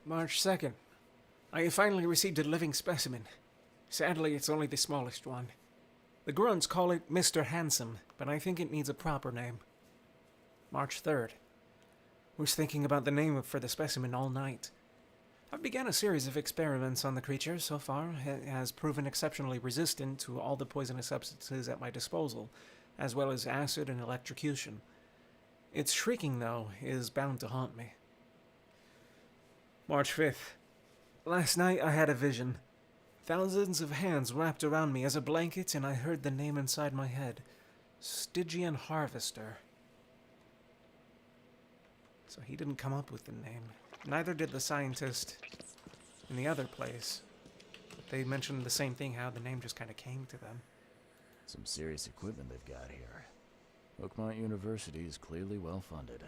[SPEAKER 1] March 2nd. I have finally received a living specimen. Sadly, it's only the smallest one. The grunts call it Mr. Handsome, but I think it needs a proper name. March 3rd. Was thinking about the name for the specimen all night. I've begun a series of experiments on the creature. So far, it has proven exceptionally resistant to all the poisonous substances at my disposal, as well as acid and electrocution. Its shrieking, though, is bound to haunt me. March 5th. Last night I had a vision. Thousands of hands wrapped around me as a blanket, and I heard the name inside my head. Stygian Harvester. So he didn't come up with the name. Neither did the scientist in the other place. They mentioned the same thing, how the name just kind of came to them.
[SPEAKER 2] Some serious equipment they've got here. Oakmont University is clearly well funded.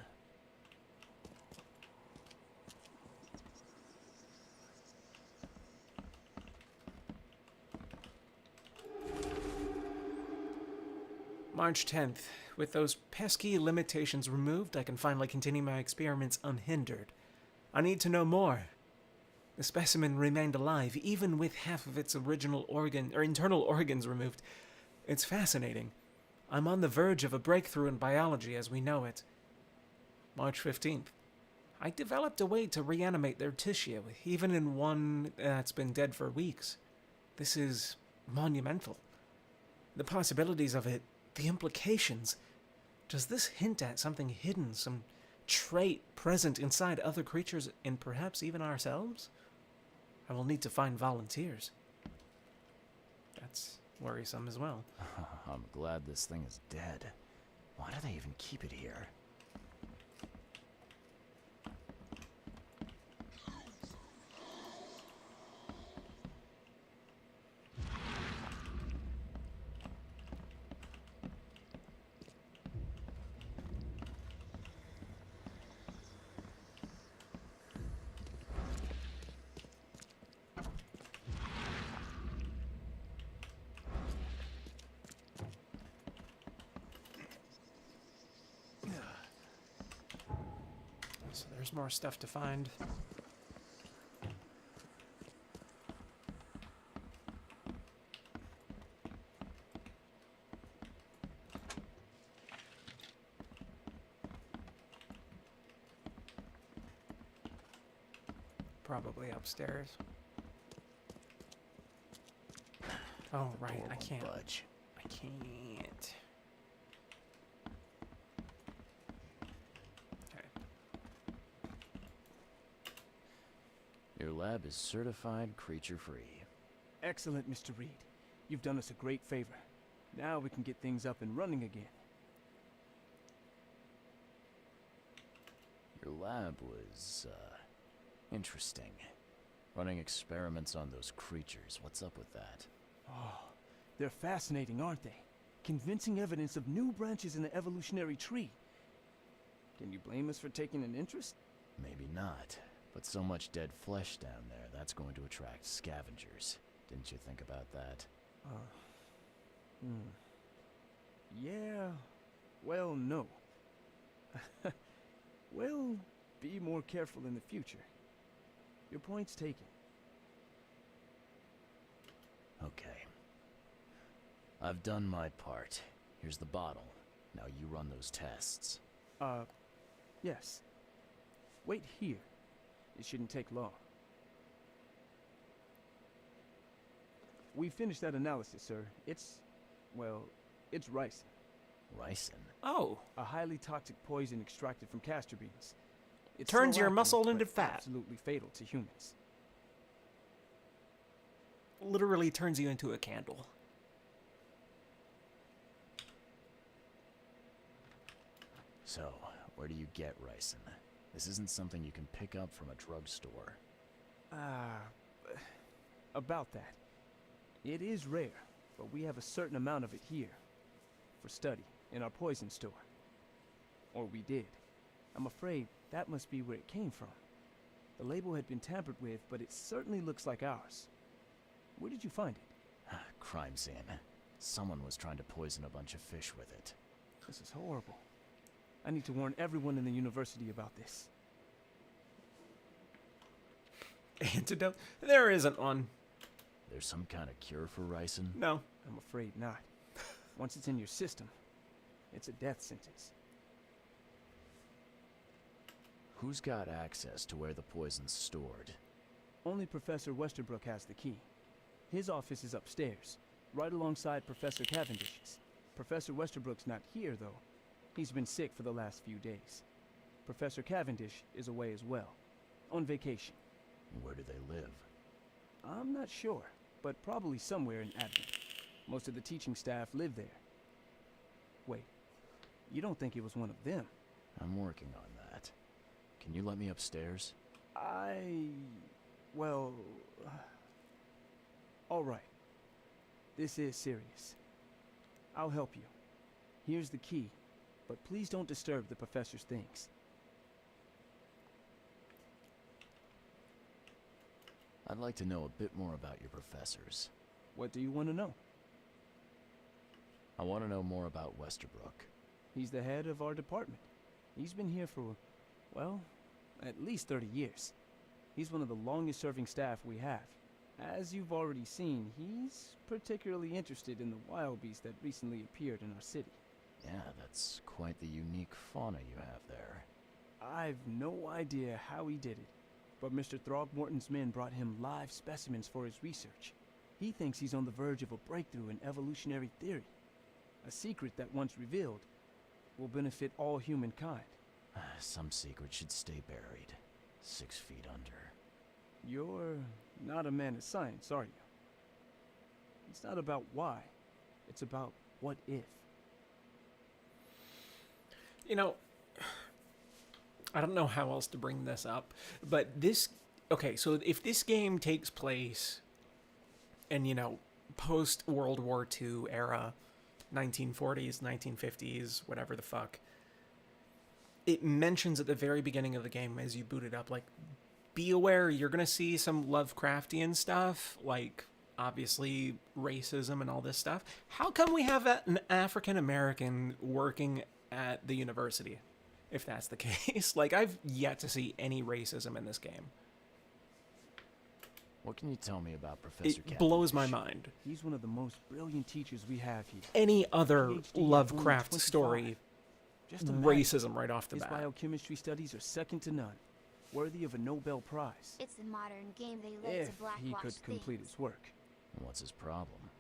[SPEAKER 1] March 10th. With those pesky limitations removed, I can finally continue my experiments unhindered. I need to know more. The specimen remained alive, even with half of its original internal organs removed. It's fascinating. I'm on the verge of a breakthrough in biology as we know it. March 15th. I developed a way to reanimate their tissue, even in one that's been dead for weeks. This is monumental. The possibilities of it, the implications. Does this hint at something hidden, some trait present inside other creatures and perhaps even ourselves? I will need to find volunteers. That's worrisome as well.
[SPEAKER 2] I'm glad this thing is dead. Why do they even keep it here?
[SPEAKER 1] So there's more stuff to find. Probably upstairs. Oh, right, I can't.
[SPEAKER 2] Budge.
[SPEAKER 1] I can't. Okay.
[SPEAKER 2] Your lab is certified creature-free.
[SPEAKER 11] Excellent, Mr. Reed. You've done us a great favor. Now we can get things up and running again.
[SPEAKER 2] Your lab was, interesting. Running experiments on those creatures. What's up with that?
[SPEAKER 11] Oh, they're fascinating, aren't they? Convincing evidence of new branches in the evolutionary tree. Can you blame us for taking an interest?
[SPEAKER 2] Maybe not. But so much dead flesh down there, that's going to attract scavengers. Didn't you think about that?
[SPEAKER 11] Yeah. Well, no. We'll be more careful in the future. Your point's taken.
[SPEAKER 2] Okay. I've done my part. Here's the bottle. Now you run those tests.
[SPEAKER 11] Yes. Wait here. It shouldn't take long. We finished that analysis, sir. It's ricin.
[SPEAKER 2] Ricin?
[SPEAKER 1] Oh.
[SPEAKER 11] A highly toxic poison extracted from castor beans. It
[SPEAKER 1] Turns your muscle into fat.
[SPEAKER 11] Absolutely fatal to humans.
[SPEAKER 1] Literally turns you into a candle.
[SPEAKER 2] So, where do you get ricin? This isn't something you can pick up from a drugstore.
[SPEAKER 11] About that. It is rare, but we have a certain amount of it here. For study, in our poison store. Or we did. I'm afraid that must be where it came from. The label had been tampered with, but it certainly looks like ours. Where did you find it?
[SPEAKER 2] Crime scene. Someone was trying to poison a bunch of fish with it.
[SPEAKER 11] This is horrible. I need to warn everyone in the university about this.
[SPEAKER 1] Antidote? There isn't one.
[SPEAKER 2] There's some kind of cure for ricin?
[SPEAKER 1] No.
[SPEAKER 11] I'm afraid not. Once it's in your system, it's a death sentence.
[SPEAKER 2] Who's got access to where the poison's stored?
[SPEAKER 11] Only Professor Westerbrook has the key. His office is upstairs, right alongside Professor Cavendish's. Professor Westerbrook's not here, though. He's been sick for the last few days. Professor Cavendish is away as well, on vacation.
[SPEAKER 2] Where do they live?
[SPEAKER 11] I'm not sure, but probably somewhere in Advent. Most of the teaching staff live there. Wait, you don't think it was one of them?
[SPEAKER 2] I'm working on that. Can you let me upstairs?
[SPEAKER 11] Well... all right. This is serious. I'll help you. Here's the key, but please don't disturb the professor's things.
[SPEAKER 2] I'd like to know a bit more about your professors.
[SPEAKER 11] What do you want to know?
[SPEAKER 2] I want to know more about Westerbrook.
[SPEAKER 11] He's the head of our department. He's been here for, well, at least 30 years. He's one of the longest-serving staff we have. As you've already seen, he's particularly interested in the wild beast that recently appeared in our city.
[SPEAKER 2] Yeah, that's quite the unique fauna you have there.
[SPEAKER 11] I've no idea how he did it, but Mr. Throgmorton's men brought him live specimens for his research. He thinks he's on the verge of a breakthrough in evolutionary theory. A secret that, once revealed, will benefit all humankind.
[SPEAKER 2] Some secret should stay buried, 6 feet under.
[SPEAKER 11] You're not a man of science, are you? It's not about why. It's about what if.
[SPEAKER 1] You know, I don't know how else to bring this up, but this... Okay, so if this game takes place in, you know, post-World War II era, 1940s, 1950s, whatever the fuck, it mentions at the very beginning of the game as you boot it up, like, be aware you're going to see some Lovecraftian stuff, like, obviously, racism and all this stuff. How come we have an African-American working at the university, if that's the case? Like, I've yet to see any racism in this game.
[SPEAKER 2] What can you tell me about Professor
[SPEAKER 1] It blows my mind.
[SPEAKER 11] He's one of the most brilliant teachers we have here.
[SPEAKER 1] Any other
[SPEAKER 11] PhD at
[SPEAKER 1] Lovecraft
[SPEAKER 11] only 25.
[SPEAKER 1] story,
[SPEAKER 11] Just imagine.
[SPEAKER 1] racism right off the
[SPEAKER 11] His
[SPEAKER 1] bat.
[SPEAKER 11] biochemistry studies are second to none, worthy of a Nobel Prize.
[SPEAKER 6] It's the modern game they love
[SPEAKER 11] If
[SPEAKER 6] to blackwash
[SPEAKER 11] he could complete
[SPEAKER 6] things.
[SPEAKER 11] his work.
[SPEAKER 2] What's his problem?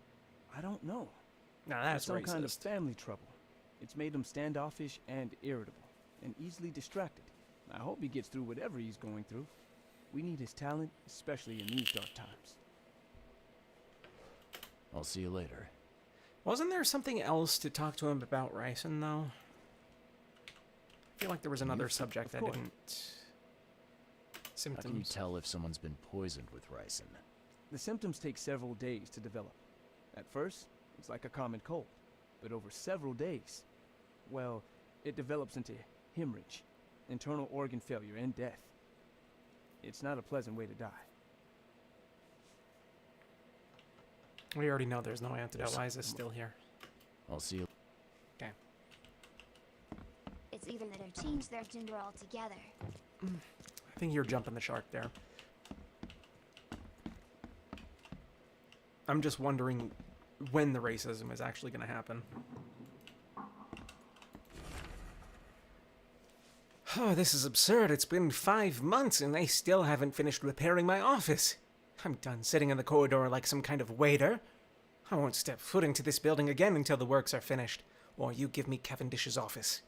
[SPEAKER 11] I don't know.
[SPEAKER 1] Now that's
[SPEAKER 11] Some
[SPEAKER 1] racist.
[SPEAKER 11] kind of family trouble. It's made him standoffish and irritable, and easily distracted. I hope he gets through whatever he's going through. We need his talent, especially in these dark times.
[SPEAKER 2] I'll see you later.
[SPEAKER 1] Wasn't there something else to talk to him about ricin, though? I feel like there was another subject I
[SPEAKER 11] course.
[SPEAKER 1] didn't...
[SPEAKER 2] How can you
[SPEAKER 1] Symptoms.
[SPEAKER 2] tell if someone's been poisoned with ricin?
[SPEAKER 11] The symptoms take several days to develop. At first, it's like a common cold, but over several days, well, it develops into hemorrhage, internal organ failure, and death. It's not a pleasant way to die.
[SPEAKER 1] We already know there's no antidote.
[SPEAKER 2] Yes.
[SPEAKER 1] Why is this still here?
[SPEAKER 2] I'll see you.
[SPEAKER 1] Okay.
[SPEAKER 6] It's either that or change their gender altogether.
[SPEAKER 1] I think you're jumping the shark there. I'm just wondering when the racism is actually going to happen. Oh, this is absurd. It's been 5 months and they still haven't finished repairing my office. I'm done sitting in the corridor like some kind of waiter. I won't step foot into this building again until the works are finished, or you give me Cavendish's office.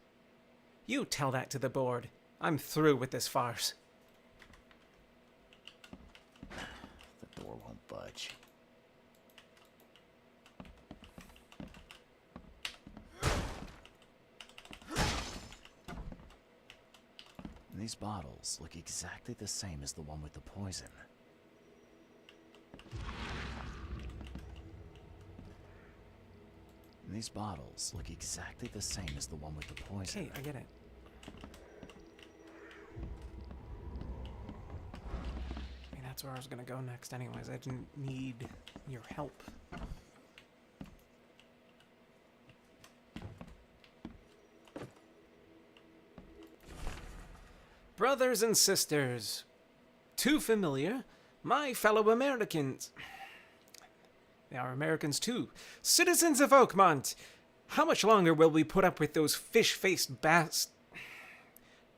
[SPEAKER 1] You tell that to the board. I'm through with this farce.
[SPEAKER 2] The door won't budge. These bottles look exactly the same as the one with the poison. These bottles look exactly the same as the one with the poison.
[SPEAKER 1] Hey, I get it. I mean, that's where I was gonna go next anyways. I didn't need your help. Brothers and sisters, too familiar, my fellow Americans. They are Americans too. Citizens of Oakmont, how much longer will we put up with those fish-faced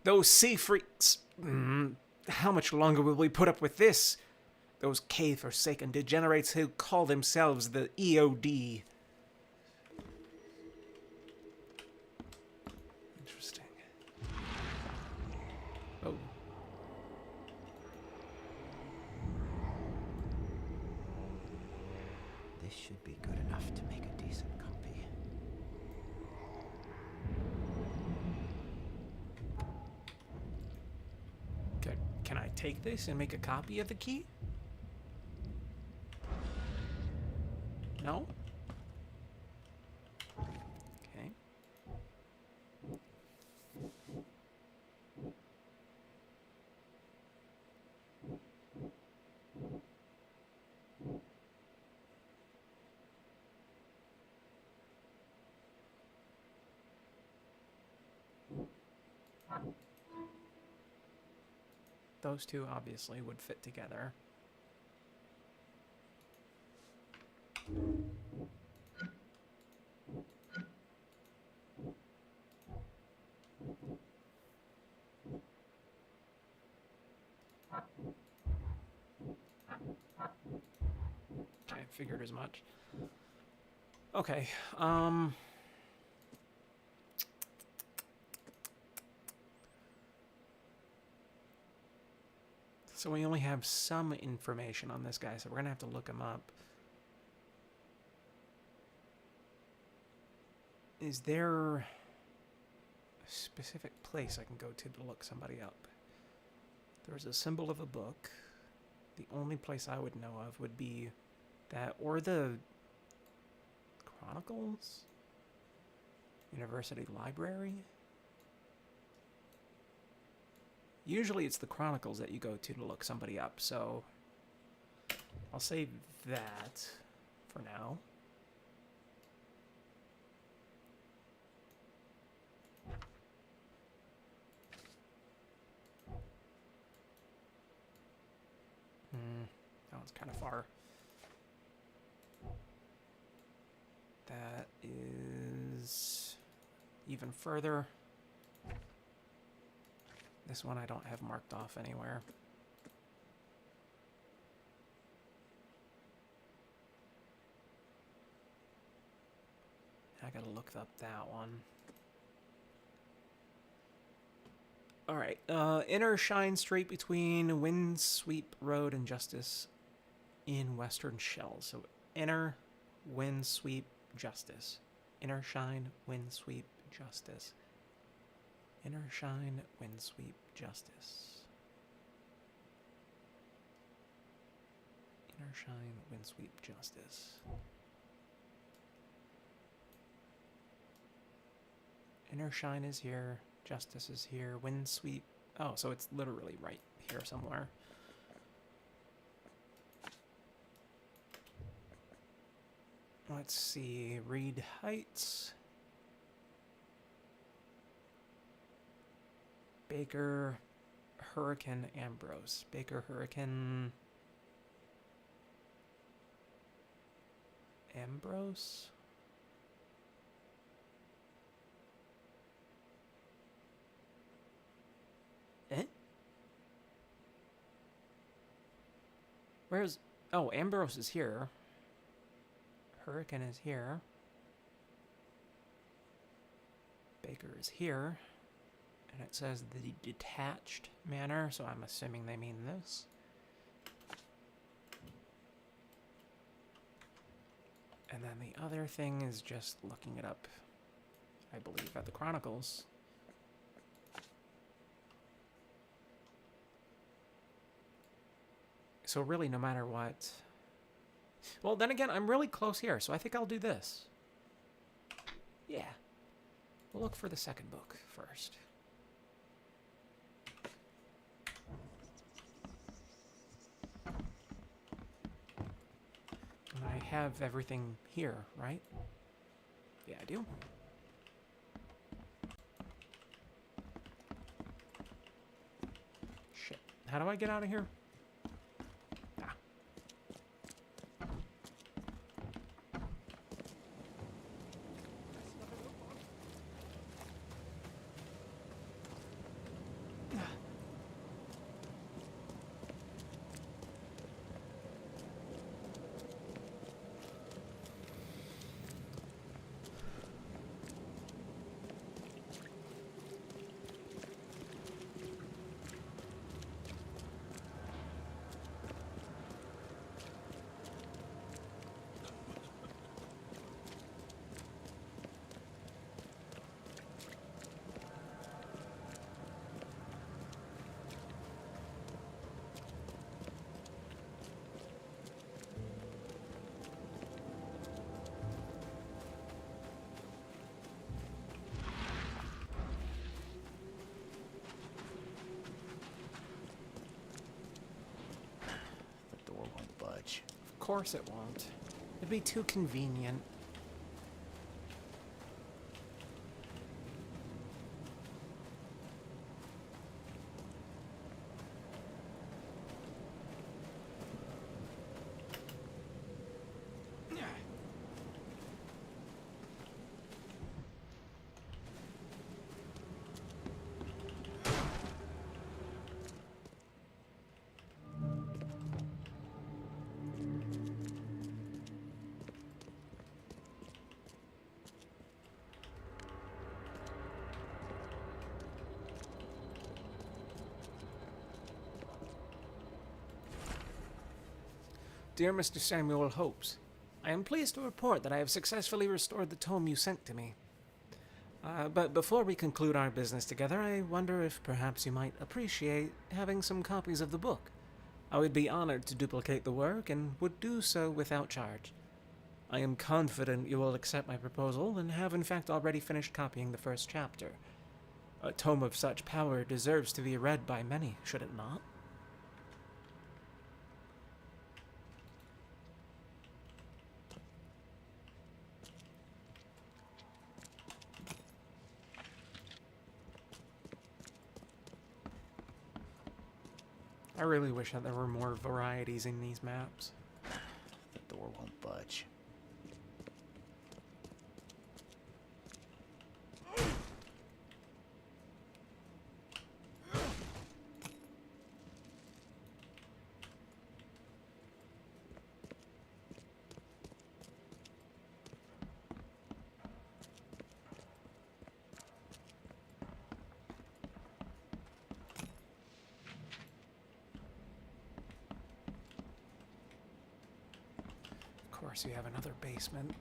[SPEAKER 1] those sea freaks How much longer will we put up with this? Those cave-forsaken degenerates who call themselves the EOD. Interesting. Oh.
[SPEAKER 10] This should be good enough to make a decent copy.
[SPEAKER 1] Can I take this and make a copy of the key? No? Okay. Those two obviously would fit together. I figured as much. Okay, so we only have some information on this guy, so we're gonna have to look him up. Is there a specific place I can go to look somebody up? There's a symbol of a book. The only place I would know of would be that, or the Chronicles? University Library? Usually it's the Chronicles that you go to look somebody up, so I'll save that for now. That one's kind of far. That is even further. This one I don't have marked off anywhere. I gotta look up that one. Alright, inner Shine Street between Windsweep Road and Justice in Western Shell. So inner Windsweep Justice. Inner Shine Windsweep Justice. Inner Shine Windsweep Justice. Inner Shine Windsweep Justice. Inner Shine is here. Justice is here. Windsweep. Oh, so it's literally right here somewhere. Let's see. Reed Heights. Baker, Hurricane, Ambrose. Baker, Hurricane, Ambrose? Eh? Where's... Oh, Ambrose is here. Hurricane is here. Baker is here. And it says the detached manor, so I'm assuming they mean this. And then the other thing is just looking it up, I believe, at the Chronicles. So really, no matter what... Well, then again, I'm really close here, so I think I'll do this. Yeah. We'll look for the second book first. And I have everything here, right? Yeah, I do. Shit. How do I get out of here? course it won't. It'd be too convenient. Dear Mr. Samuel Hopes, I am pleased to report that I have successfully restored the tome you sent to me. But before we conclude our business together, I wonder if perhaps you might appreciate having some copies of the book. I would be honored to duplicate the work and would do so without charge. I am confident you will accept my proposal and have in fact already finished copying the first chapter. A tome of such power deserves to be read by many, should it not? I really wish that there were more varieties in these maps.
[SPEAKER 2] The door won't budge.
[SPEAKER 1] Of course, you have another basement.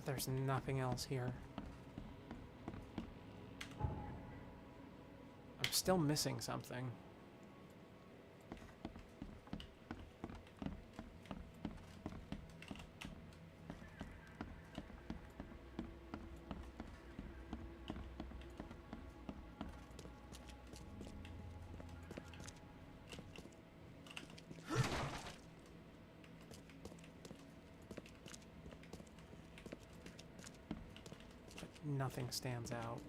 [SPEAKER 1] There's nothing else here. I'm still missing something. Nothing stands out.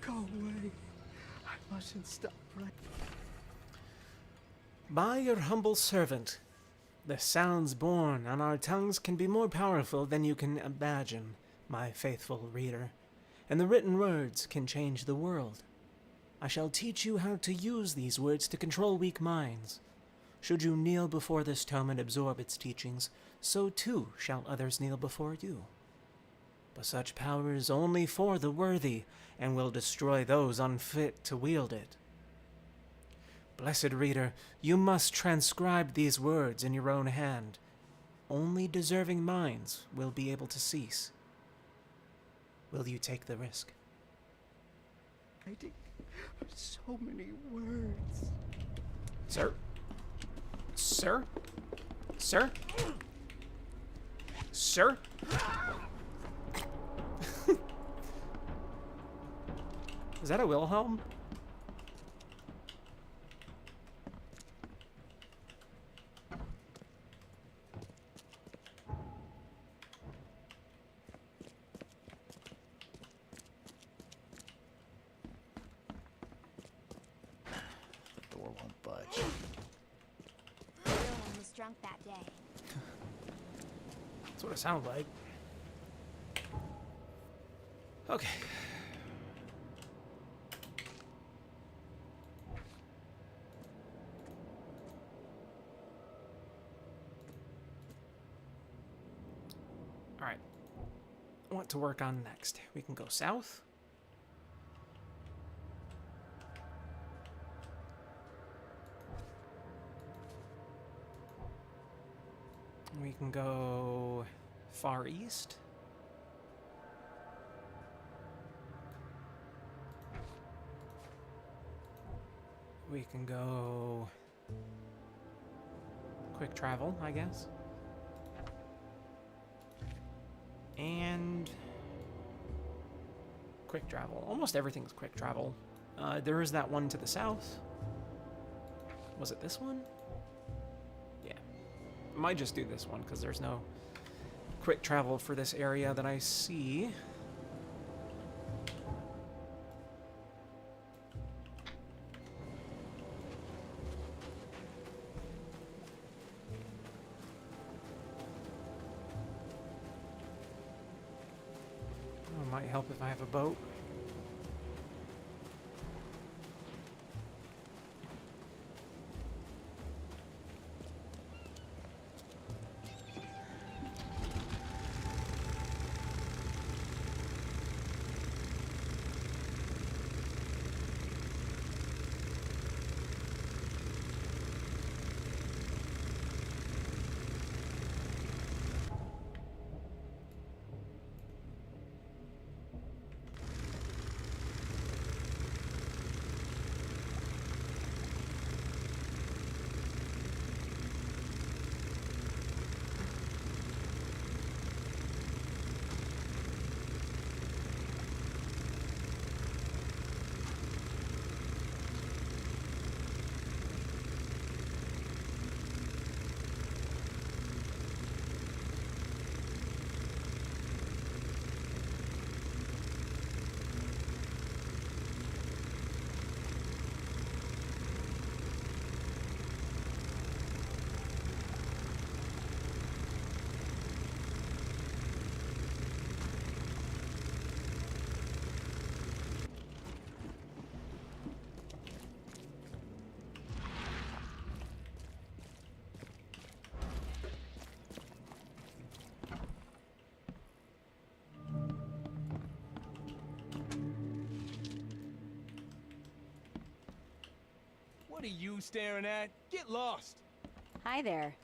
[SPEAKER 9] Go away. I mustn't stop right.
[SPEAKER 1] By your humble servant. The sounds born on our tongues can be more powerful than you can imagine, my faithful reader, and the written words can change the world. I shall teach you how to use these words to control weak minds. Should you kneel before this tome and absorb its teachings, so too shall others kneel before you. But such power is only for the worthy, and will destroy those unfit to wield it. Blessed reader, you must transcribe these words in your own hand. Only deserving minds will be able to cease. Will you take the risk?
[SPEAKER 9] Writing so many words.
[SPEAKER 1] Sir? Sir? Sir? Sir? Is that a Wilhelm?
[SPEAKER 2] The door won't budge.
[SPEAKER 6] Everyone was drunk that day.
[SPEAKER 1] That's what it sounded like. Okay. All right. What to work on next? We can go south. We can go far east. We can go quick travel, I guess. And quick travel. Almost everything's quick travel. There is that one to the south. Was it this one? Yeah. Might just do this one because there's no quick travel for this area that I see. Oh, might help if I have a boat.
[SPEAKER 11] What are you staring at? Get lost!
[SPEAKER 12] Hi there.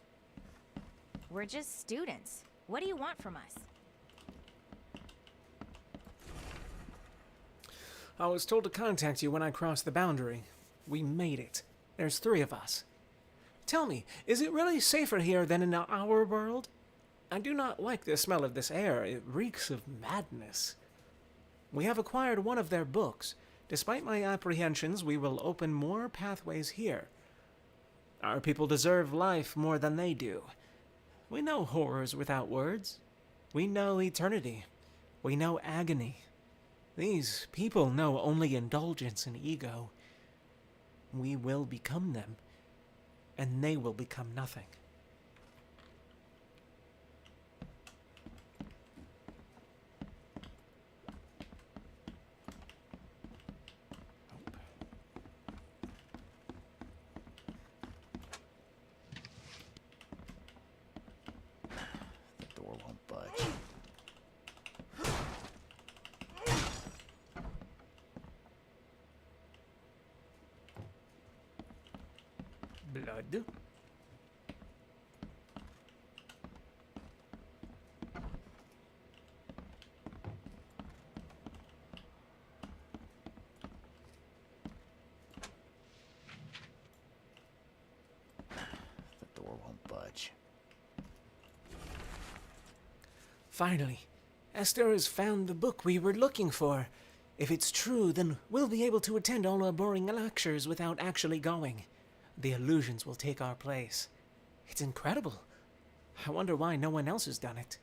[SPEAKER 12] We're just students. What do you want from us?
[SPEAKER 1] I was told to contact you when I crossed the boundary. We made it. There's 3 of us. Tell me, is it really safer here than in our world? I do not like the smell of this air. It reeks of madness. We have acquired one of their books. Despite my apprehensions, we will open more pathways here. Our people deserve life more than they do. We know horrors without words. We know eternity. We know agony. These people know only indulgence and ego. We will become them, and they will become nothing.
[SPEAKER 2] The door won't budge.
[SPEAKER 1] Blood. Finally, Esther has found the book we were looking for. If it's true, then we'll be able to attend all our boring lectures without actually going. The illusions will take our place. It's incredible. I wonder why no one else has done it.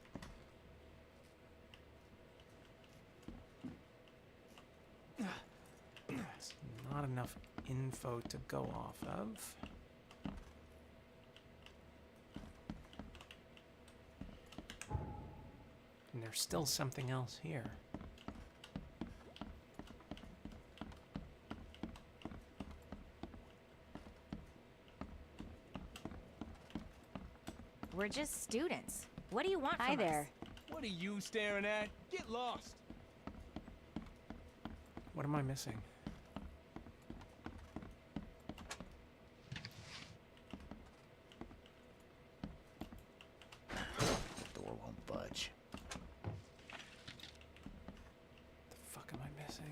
[SPEAKER 1] It's not enough info to go off of. And there's still something else here.
[SPEAKER 12] We're just students. What do you want from us?
[SPEAKER 6] Hi there.
[SPEAKER 11] What are you staring at? Get lost!
[SPEAKER 1] What am I missing?
[SPEAKER 2] Door won't budge.
[SPEAKER 1] The fuck am I missing?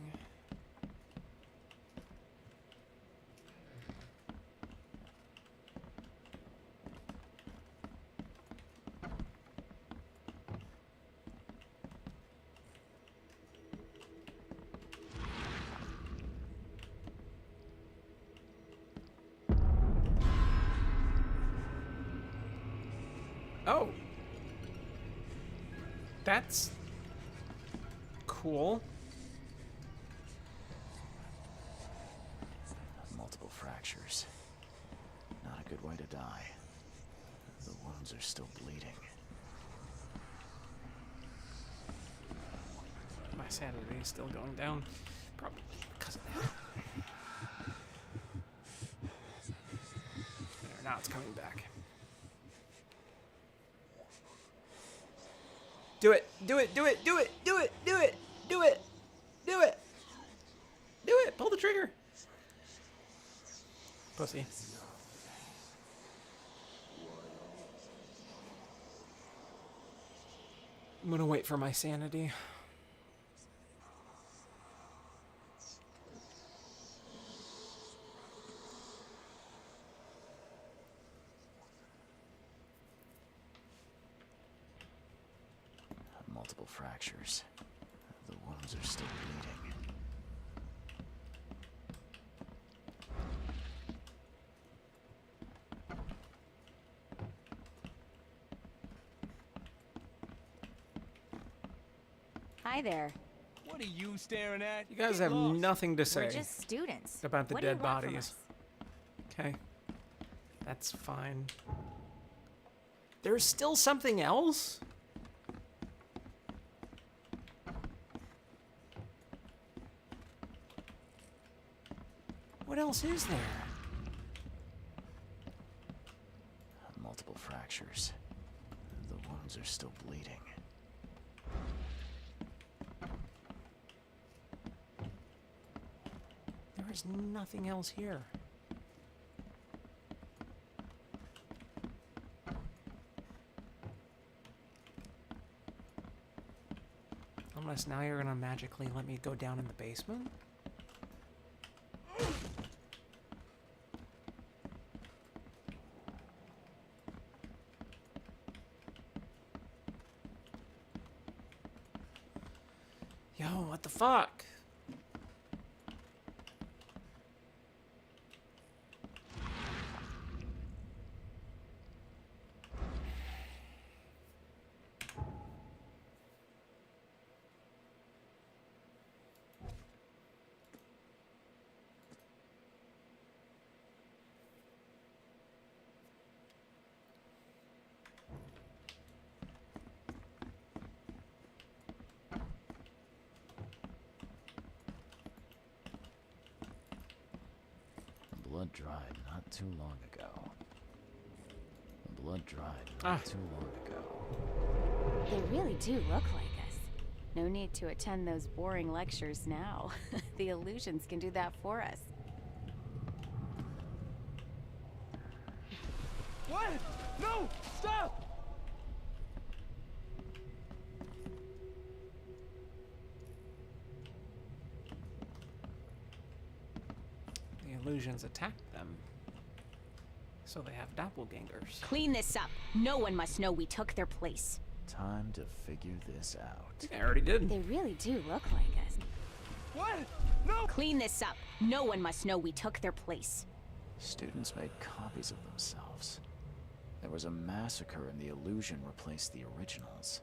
[SPEAKER 1] Oh. That's cool.
[SPEAKER 2] Multiple fractures. Not a good way to die. The wounds are still bleeding.
[SPEAKER 1] My sanity is still going down. Probably because of that. There, now it's coming back. Do it! Do it! Do it! Do it! Do it! Do it! Do it! Do it! Do it! Pull the trigger! Pussy. I'm gonna wait for my sanity.
[SPEAKER 2] Multiple fractures. The wounds are still bleeding.
[SPEAKER 6] Hi there.
[SPEAKER 11] What are you staring at?
[SPEAKER 1] You guys
[SPEAKER 11] Get
[SPEAKER 1] have
[SPEAKER 11] lost.
[SPEAKER 1] nothing to say
[SPEAKER 12] We're just students.
[SPEAKER 1] about the
[SPEAKER 12] What do you
[SPEAKER 1] dead
[SPEAKER 12] want from
[SPEAKER 1] bodies.
[SPEAKER 12] us?
[SPEAKER 1] Okay. That's fine. There's still something else? What else is there?
[SPEAKER 2] Multiple fractures. The wounds are still bleeding.
[SPEAKER 1] There is nothing else here. Unless now you're gonna magically let me go down in the basement? Yo, what the fuck?
[SPEAKER 2] Blood dried not too long ago. Blood dried
[SPEAKER 1] Ah.
[SPEAKER 2] not too long ago.
[SPEAKER 6] They really do look like us. No need to attend those boring lectures now. The illusions can do that for us.
[SPEAKER 11] What? No! Stop!
[SPEAKER 1] The illusions attacked them. So they have doppelgangers.
[SPEAKER 6] Clean this up. No one must know we took their place.
[SPEAKER 2] Time to figure this out.
[SPEAKER 1] I already did.
[SPEAKER 6] They really do look like us.
[SPEAKER 9] What? No!
[SPEAKER 12] Clean this up. No one must know we took their place.
[SPEAKER 2] Students made copies of themselves. There was a massacre and the illusion replaced the originals.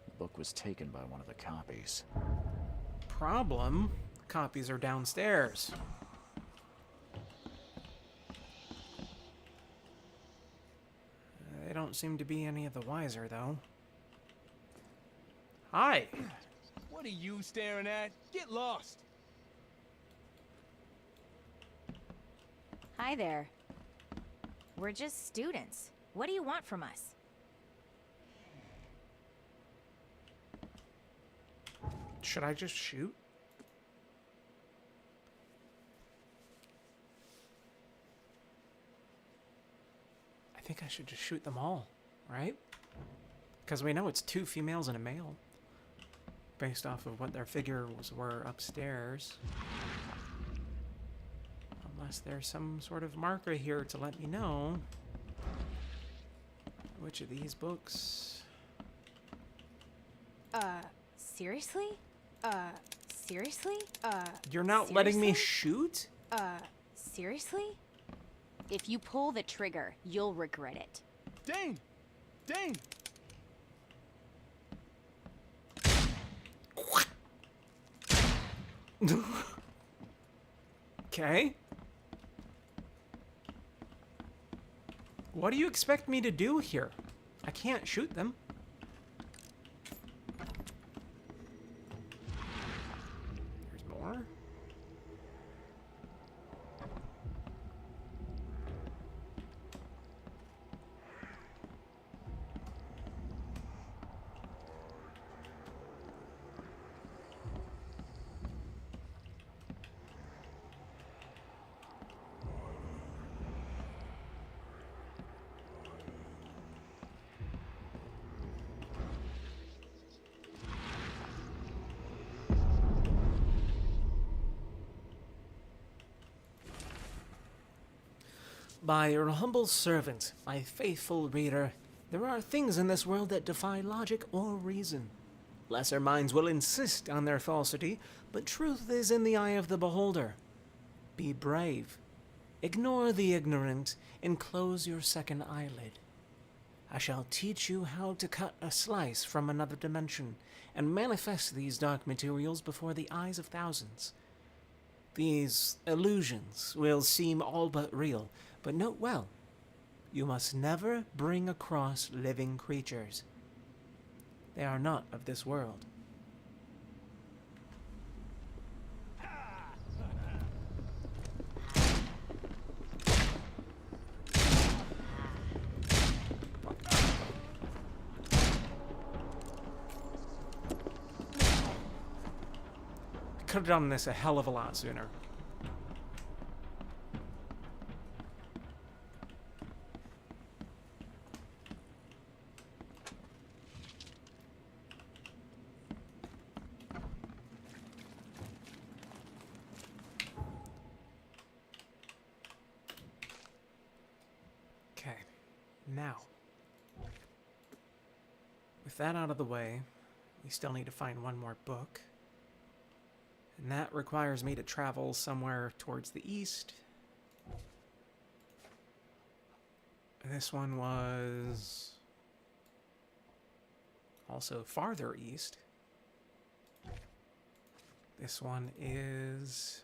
[SPEAKER 2] The book was taken by one of the copies.
[SPEAKER 1] Problem: copies are downstairs. They don't seem to be any of the wiser, though. Hi.
[SPEAKER 11] What are you staring at? Get lost!
[SPEAKER 12] Hi there. We're just students. What do you want from us?
[SPEAKER 1] Should I just shoot? I think I should just shoot them all, right? Because we know it's 2 females and a male, based off of what their figures were upstairs. Unless there's some sort of marker here to let me know which of these books.
[SPEAKER 12] Seriously? Seriously?
[SPEAKER 1] You're not letting me shoot?
[SPEAKER 12] Seriously? If you pull the trigger, you'll regret it.
[SPEAKER 11] Dane! Dane!
[SPEAKER 1] Okay. What do you expect me to do here? I can't shoot them. There's more. By your humble servant, my faithful reader, there are things in this world that defy logic or reason. Lesser minds will insist on their falsity, but truth is in the eye of the beholder. Be brave. Ignore the ignorant and close your second eyelid. I shall teach you how to cut a slice from another dimension and manifest these dark materials before the eyes of thousands. These illusions will seem all but real, but note well, you must never bring across living creatures. They are not of this world. Could have done this a hell of a lot sooner. Okay, now, with that out of the way, we still need to find one more book. And that requires me to travel somewhere towards the east. This one was also farther east. This one is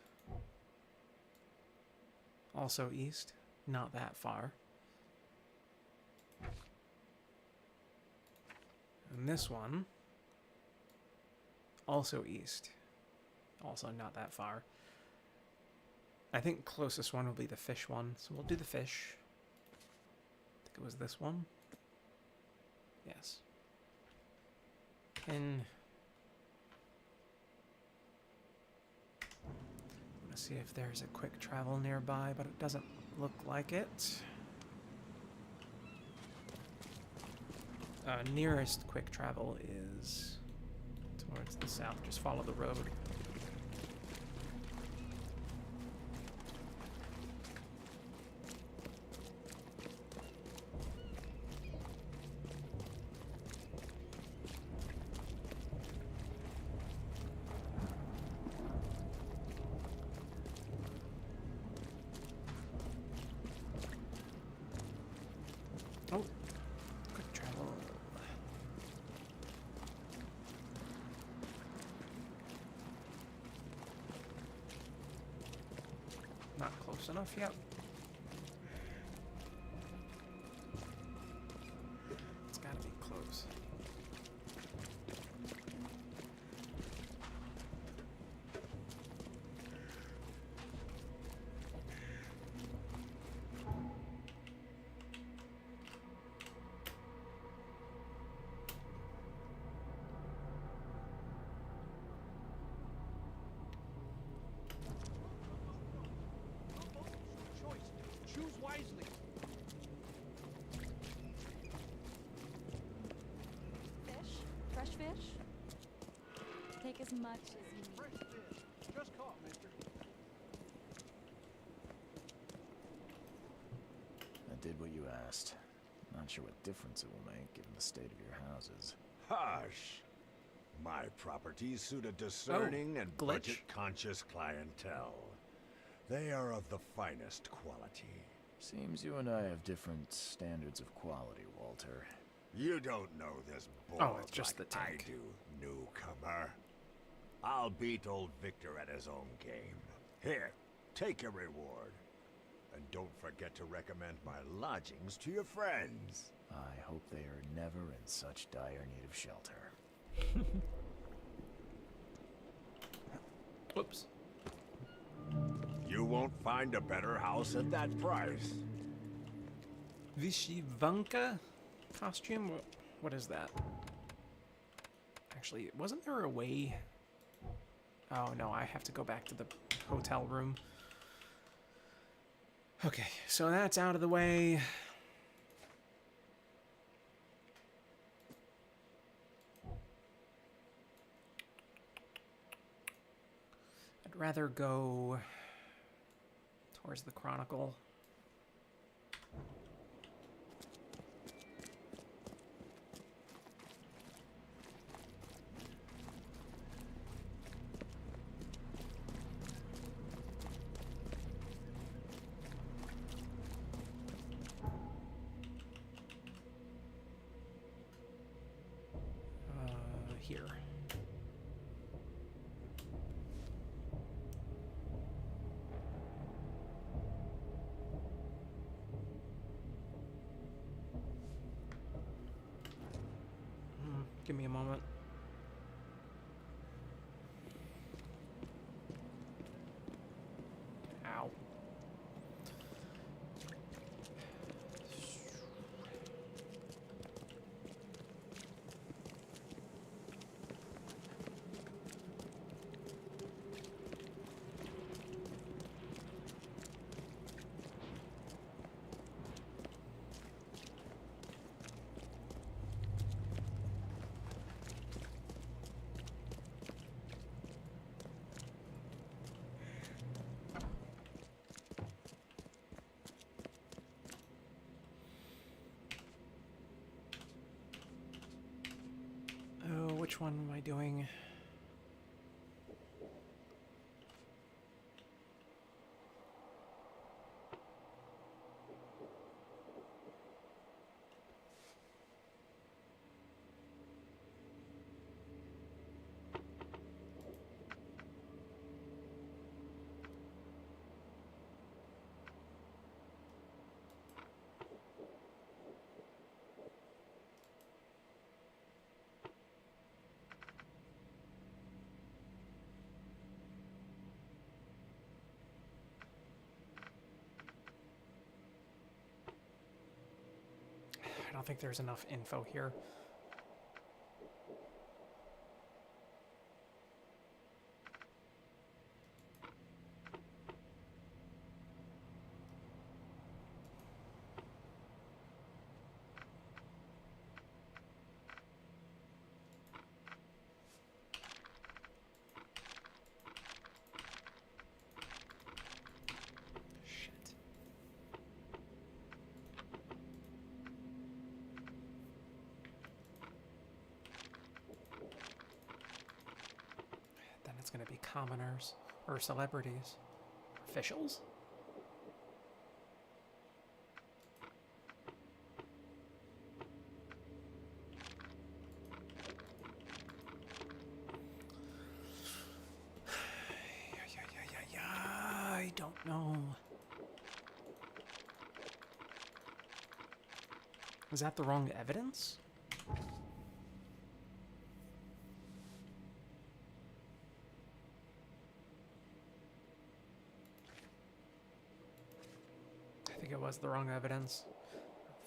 [SPEAKER 1] also east, not that far. And this one, also east. Also not that far. I think closest one will be the fish one, so we'll do the fish. I think it was this one. Yes. And I'm gonna see if there's a quick travel nearby, but it doesn't look like it. Nearest quick travel is towards the south. Just follow the road. Not close enough yet. It's gotta be close.
[SPEAKER 9] Choose wisely.
[SPEAKER 5] Fish? Fresh fish? Take as much as you need.
[SPEAKER 9] Fresh fish. Just caught, mister.
[SPEAKER 2] I did what you asked. Not sure what difference it will make, given the state of your houses.
[SPEAKER 7] Hush! My properties suit a discerning and
[SPEAKER 1] glitch.
[SPEAKER 7] budget-conscious clientele. They are of the finest quality.
[SPEAKER 2] Seems you and I have different standards of quality, Walter.
[SPEAKER 7] You don't know this boy
[SPEAKER 1] Oh, it's just
[SPEAKER 7] like
[SPEAKER 1] the
[SPEAKER 7] I
[SPEAKER 1] tank.
[SPEAKER 7] do, newcomer. I'll beat old Victor at his own game. Here, take a reward. And don't forget to recommend my lodgings to your friends.
[SPEAKER 2] I hope they are never in such dire need of shelter.
[SPEAKER 1] Whoops.
[SPEAKER 7] You won't find a better house at that price.
[SPEAKER 1] Vishivanka costume? What is that? Actually, wasn't there a way? Oh no, I have to go back to the hotel room. Okay, so that's out of the way. I'd rather go towards the Chronicle. Here. Give me a moment. Ow. Oh, which one am I doing? I don't think there's enough info here. Shit. Then it's going to be commoners or celebrities. Officials? I don't know. Is that the wrong evidence? I think it was the wrong evidence.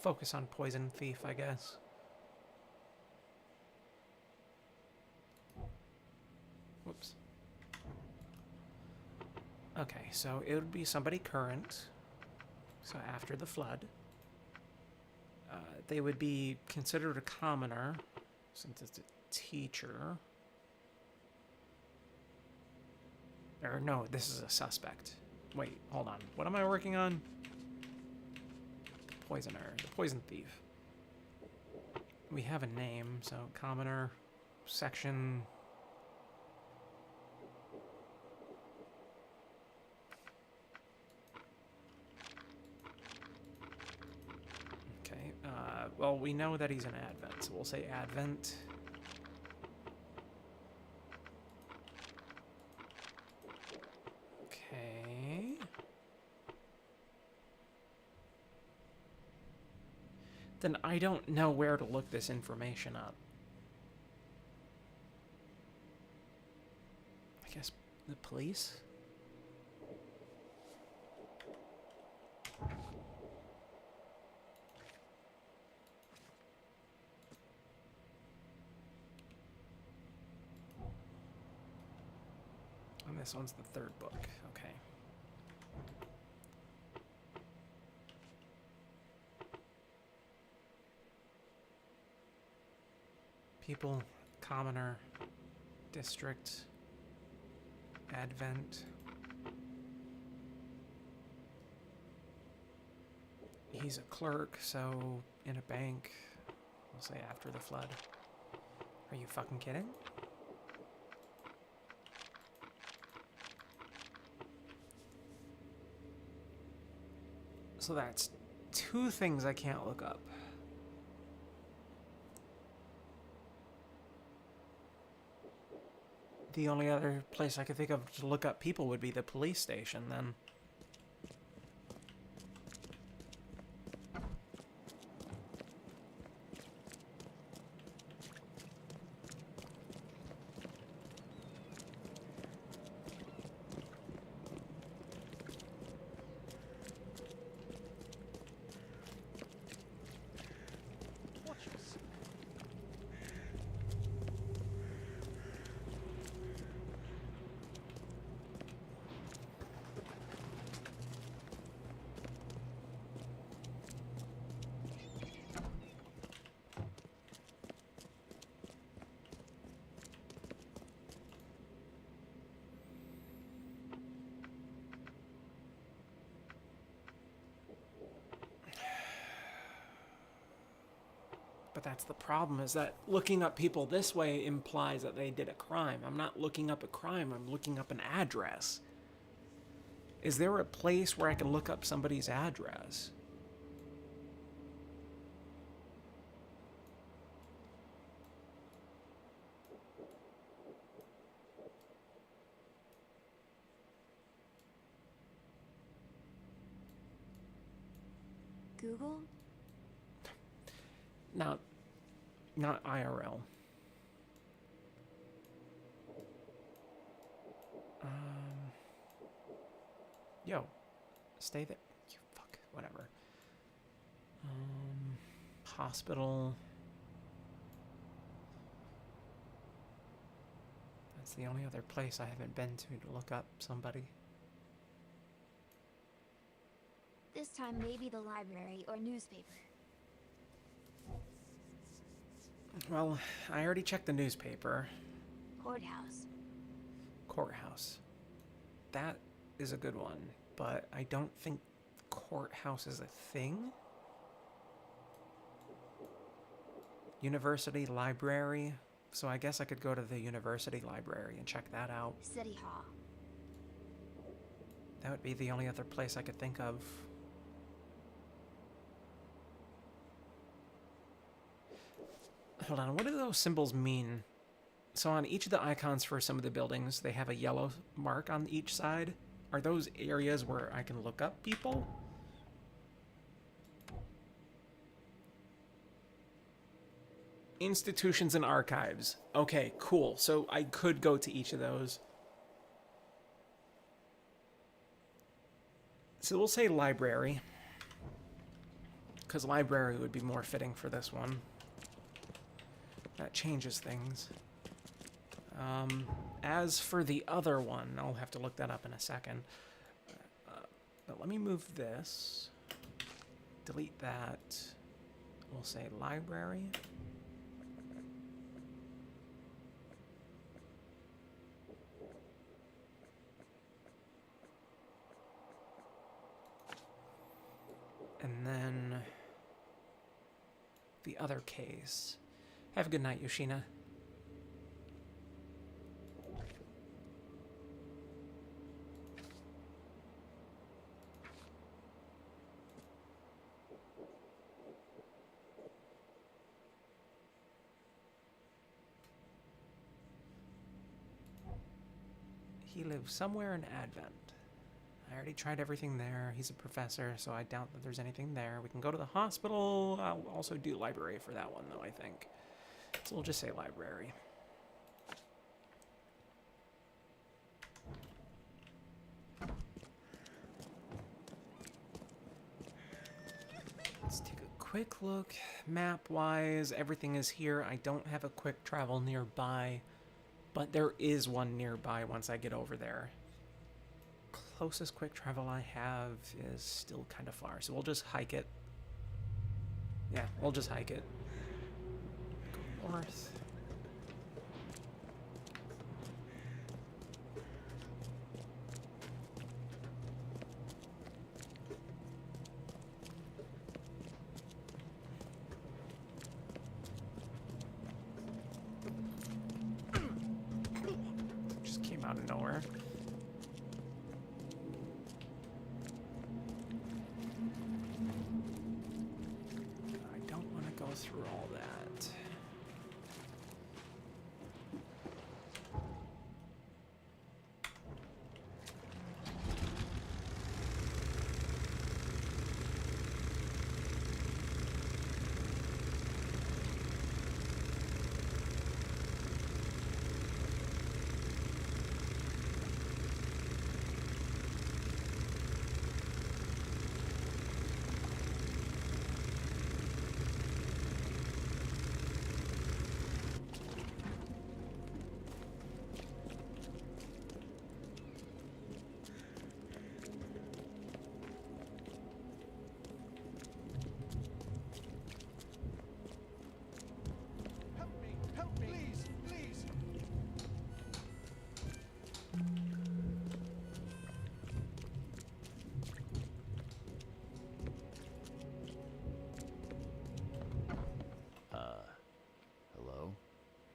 [SPEAKER 1] Focus on poison thief, I guess. Whoops. Okay, so it would be somebody current. So after the flood. They would be considered a commoner, since it's a teacher. Or no, this is a suspect. Wait, hold on. What am I working on? Poisoner, the poison thief. We have a name, so commoner, section. Okay, well, we know that he's an Advent, so we'll say Advent. Okay. Then I don't know where to look this information up. I guess the police? And this one's the third book. Okay. People, commoner, district, Advent. He's a clerk, so in a bank. We'll say after the flood. Are you fucking kidding? So that's two things I can't look up. The only other place I could think of to look up people would be the police station, then. But that's the problem, is that looking up people this way implies that they did a crime. I'm not looking up a crime, I'm looking up an address. Is there a place where I can look up somebody's address?
[SPEAKER 6] Google?
[SPEAKER 1] Not IRL. Yo, stay there. You fuck, whatever. Hospital. That's the only other place I haven't been to look up somebody.
[SPEAKER 13] This time maybe the library or newspaper.
[SPEAKER 1] Well, I already checked the newspaper.
[SPEAKER 13] Courthouse.
[SPEAKER 1] Courthouse. That is a good one, but I don't think courthouse is a thing. University library. So I guess I could go to the university library and check that out.
[SPEAKER 13] City Hall.
[SPEAKER 1] That would be the only other place I could think of. Hold on, what do those symbols mean? So on each of the icons for some of the buildings, they have a yellow mark on each side. Are those areas where I can look up people? Institutions and archives. Okay, cool. So I could go to each of those. So we'll say library, because library would be more fitting for this one. That changes things. As for the other one, I'll have to look that up in a second. But let me move this. Delete that. We'll say library. And then the other case. Have a good night, Yoshina. He lives somewhere in Advent. I already tried everything there. He's a professor, so I doubt that there's anything there. We can go to the hospital. I'll also do library for that one, though, I think. So we'll just say library. Let's take a quick look. Map-wise, everything is here. I don't have a quick travel nearby, but there is one nearby once I get over there. Closest quick travel I have is still kind of far, so we'll just hike it. Yeah, we'll just hike it. Go north. Just came out of nowhere. Through all that.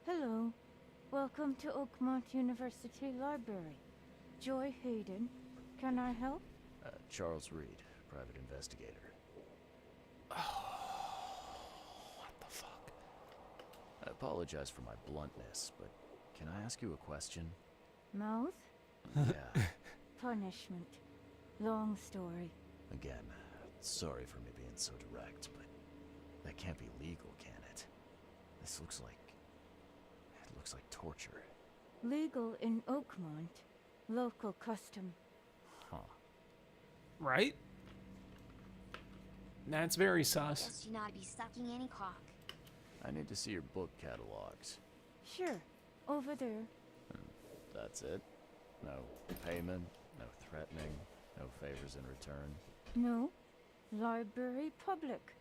[SPEAKER 14] Hello. Welcome to Oakmont University Library. Joy Hayden. Can I help?
[SPEAKER 2] Charles Reed, private investigator.
[SPEAKER 1] What the fuck?
[SPEAKER 2] I apologize for my bluntness, but can I ask you a question?
[SPEAKER 14] Mouth?
[SPEAKER 2] Yeah.
[SPEAKER 14] Punishment. Long story.
[SPEAKER 2] Again, sorry for me being so direct, but that can't be legal, can it? This looks like... it looks like torture.
[SPEAKER 14] Legal in Oakmont. Local custom.
[SPEAKER 2] Huh.
[SPEAKER 1] Right? That's very sus.
[SPEAKER 13] Guess you not be sucking any cock.
[SPEAKER 2] I need to see your book catalogs.
[SPEAKER 14] Sure. Over there.
[SPEAKER 2] That's it? No payment, no threatening, no favors in return?
[SPEAKER 14] No. Library public.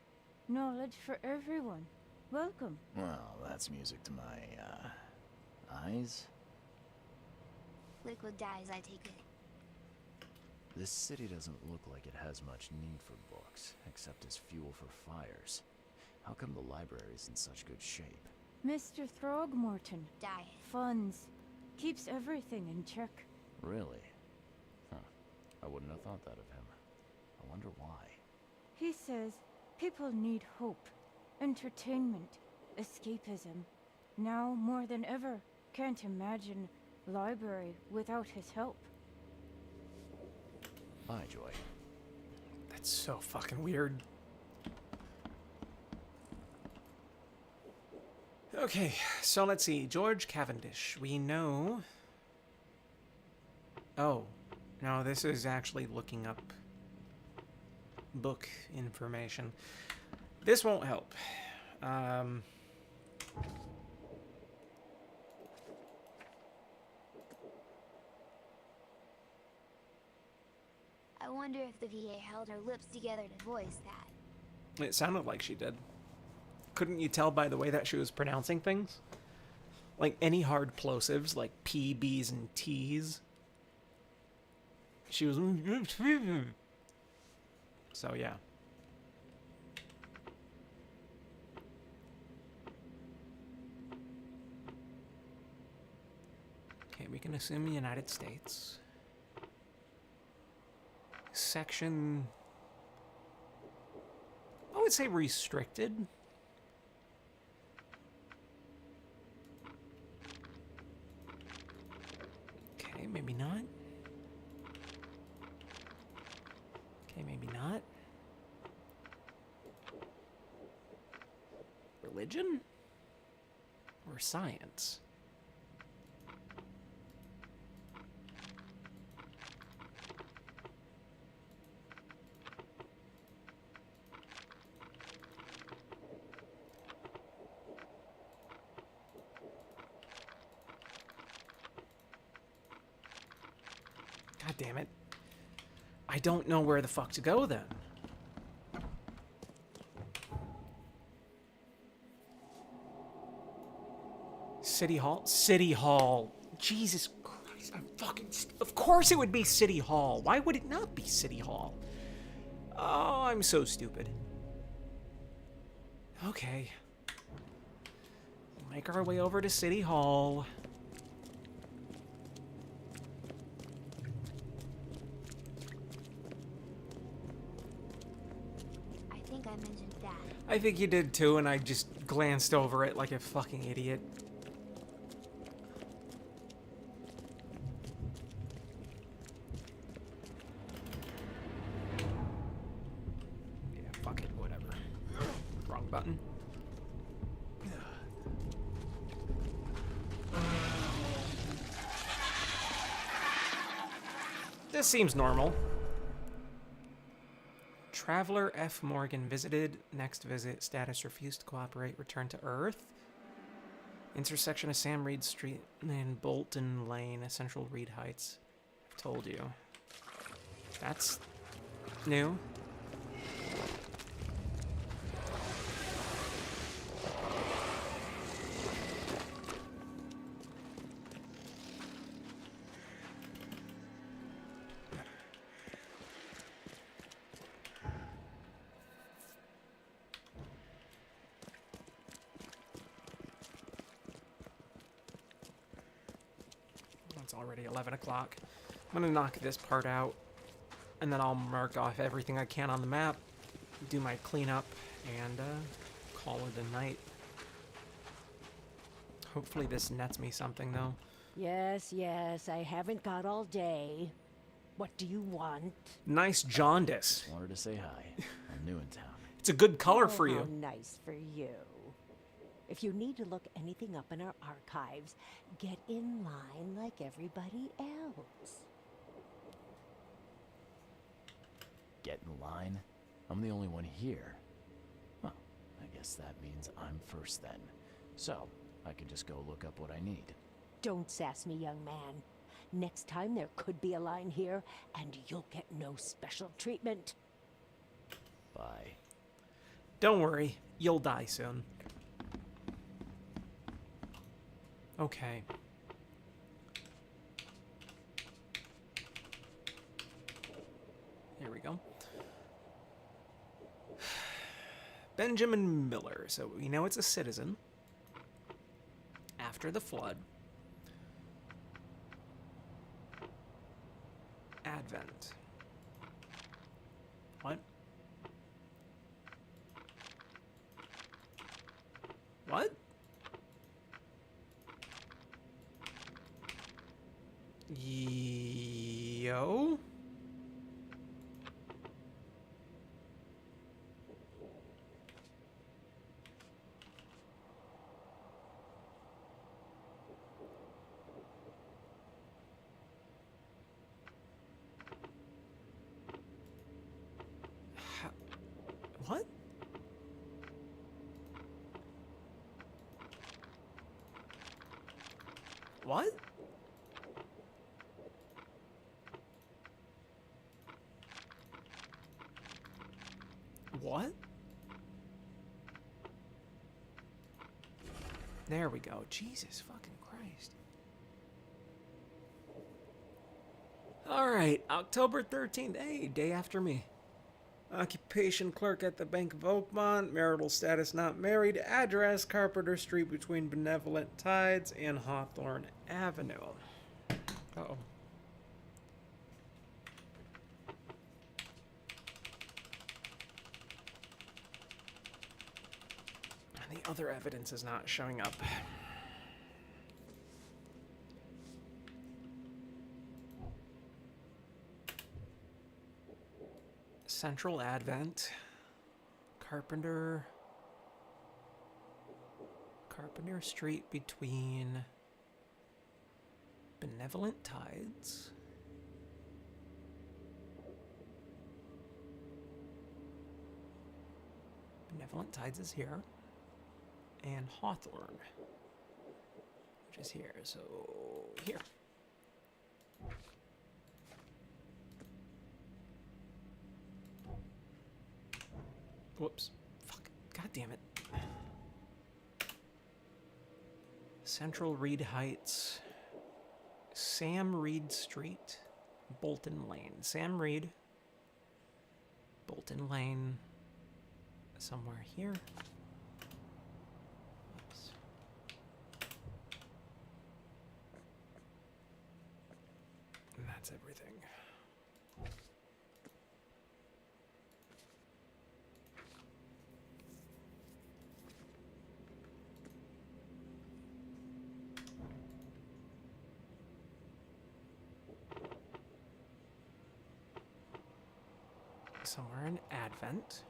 [SPEAKER 14] Knowledge for everyone. Welcome.
[SPEAKER 2] Well, that's music to my, eyes.
[SPEAKER 13] Liquid dyes, I take it.
[SPEAKER 2] This city doesn't look like it has much need for books, except as fuel for fires. How come the library's in such good shape?
[SPEAKER 14] Mr. Throgmorton.
[SPEAKER 13] Diet.
[SPEAKER 14] Funds. Keeps everything in check.
[SPEAKER 2] Really? Huh. I wouldn't have thought that of him. I wonder why.
[SPEAKER 14] He says people need hope, entertainment, escapism. Now more than ever, can't imagine library without his help.
[SPEAKER 2] Bye, Joy.
[SPEAKER 1] That's so fucking weird. Okay, so let's see. George Cavendish. We know... Oh. No, this is actually looking up book information. This won't help.
[SPEAKER 13] I wonder if the VA held her lips together to voice that.
[SPEAKER 1] It sounded like she did. Couldn't you tell by the way that she was pronouncing things? Like any hard plosives, like P, B's, and T's. She was... So, yeah. Okay, we can assume the United States. Section... I would say restricted. Okay, maybe not. Okay, maybe not. Religion? Or science? God damn it. I don't know where the fuck to go then. City Hall? City Hall. Jesus Christ, I'm fucking... Of course it would be City Hall. Why would it not be City Hall? Oh, I'm so stupid. Okay. We'll make our way over to City Hall.
[SPEAKER 13] I think I mentioned that.
[SPEAKER 1] I think you did too, and I just glanced over it like a fucking idiot. Yeah, fuck it, whatever. Wrong button. This seems normal. Traveler F. Morgan visited. Next visit. Status refused to cooperate. Return to Earth. Intersection of Sam Reed Street and Bolton Lane. Central Reed Heights. I've told you. That's new. It's already 11 o'clock. I'm gonna knock this part out, and then I'll mark off everything I can on the map, do my cleanup, and call it a night. Hopefully this nets me something, though.
[SPEAKER 3] Yes, yes, I haven't got all day. What do you want?
[SPEAKER 1] Nice jaundice.
[SPEAKER 2] Wanted to say hi. I'm new in town.
[SPEAKER 1] It's a good color
[SPEAKER 3] Oh,
[SPEAKER 1] for you.
[SPEAKER 3] how nice for you. If you need to look anything up in our archives, get in line like everybody else.
[SPEAKER 2] Get in line? I'm the only one here. Well, I guess that means I'm first then. So, I can just go look up what I need.
[SPEAKER 3] Don't sass me, young man. Next time there could be a line here, and you'll get no special treatment.
[SPEAKER 2] Bye.
[SPEAKER 1] Don't worry, you'll die soon. Okay. Here we go. Benjamin Miller. So we know it's a citizen. After the flood. Advent. What? What? Yo? What? What? There we go. Jesus fucking Christ. Alright, October 13th. Hey, day after me. Occupation clerk at the Bank of Oakmont. Marital status not married. Address Carpenter Street between Benevolent Tides and Hawthorne Avenue. Uh-oh. And the other evidence is not showing up. Central Advent, Carpenter Street between Benevolent Tides is here, and Hawthorne, which is here, so here. Whoops. Fuck. God damn it. Central Reed Heights. Sam Reed Street. Bolton Lane. Sam Reed. Bolton Lane. Somewhere here. Oops. And that's everything. Somewhere in Advent.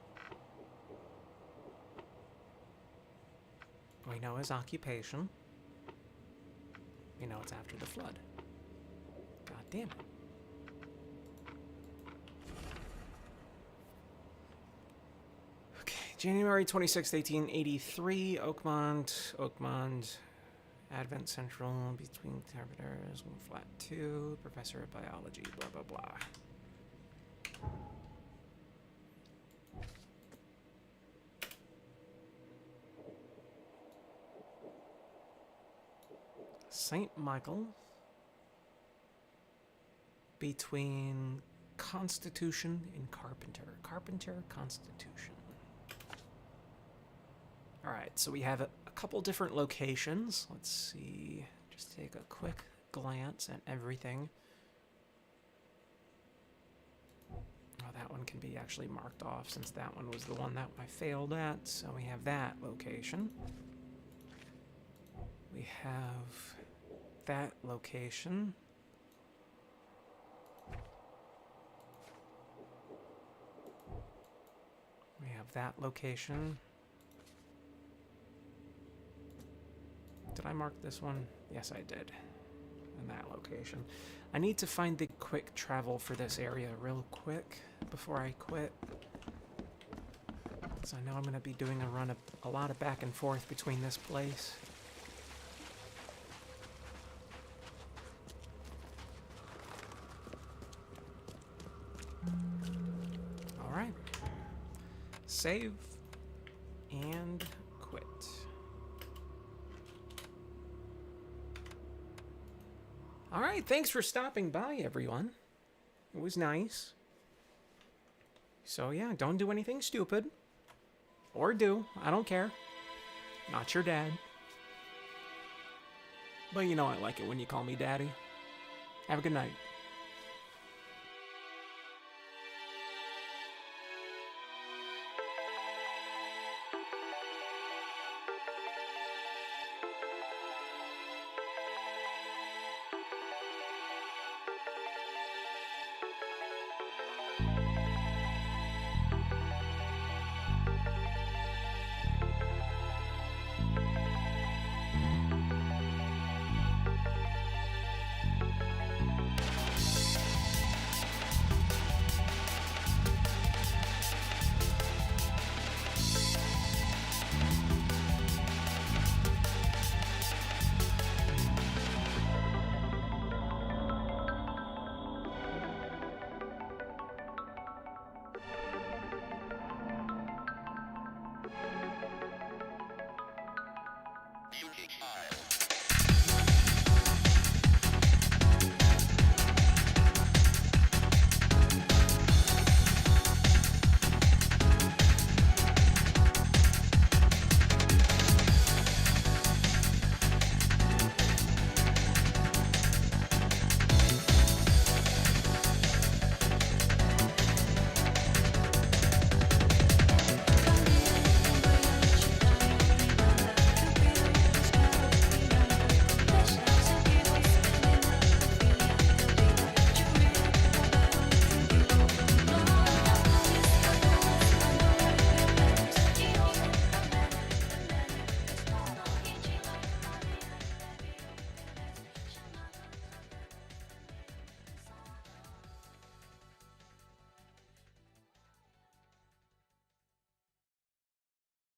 [SPEAKER 1] We know his occupation. We know it's after the flood. God damn it. Okay, January 26th, 1883, Oakmont, Advent Central, between Carpenters, flat 2, professor of biology, blah, blah, blah. St. Michael, between Constitution and Carpenter. Carpenter, Constitution. Alright, so we have a couple different locations. Let's see, just take a quick glance at everything. Oh, that one can be actually marked off since that one was the one that I failed at. So we have that location. We have that location. We have that location. Did I mark this one? Yes, I did. And that location. I need to find the quick travel for this area real quick before I quit. So I know I'm going to be doing a lot of back and forth between this place. Alright. Save and quit. Alright, thanks for stopping by, everyone. It was nice. So yeah, don't do anything stupid. Or do, I don't care. Not your dad. But you know I like it when you call me daddy. Have a good night.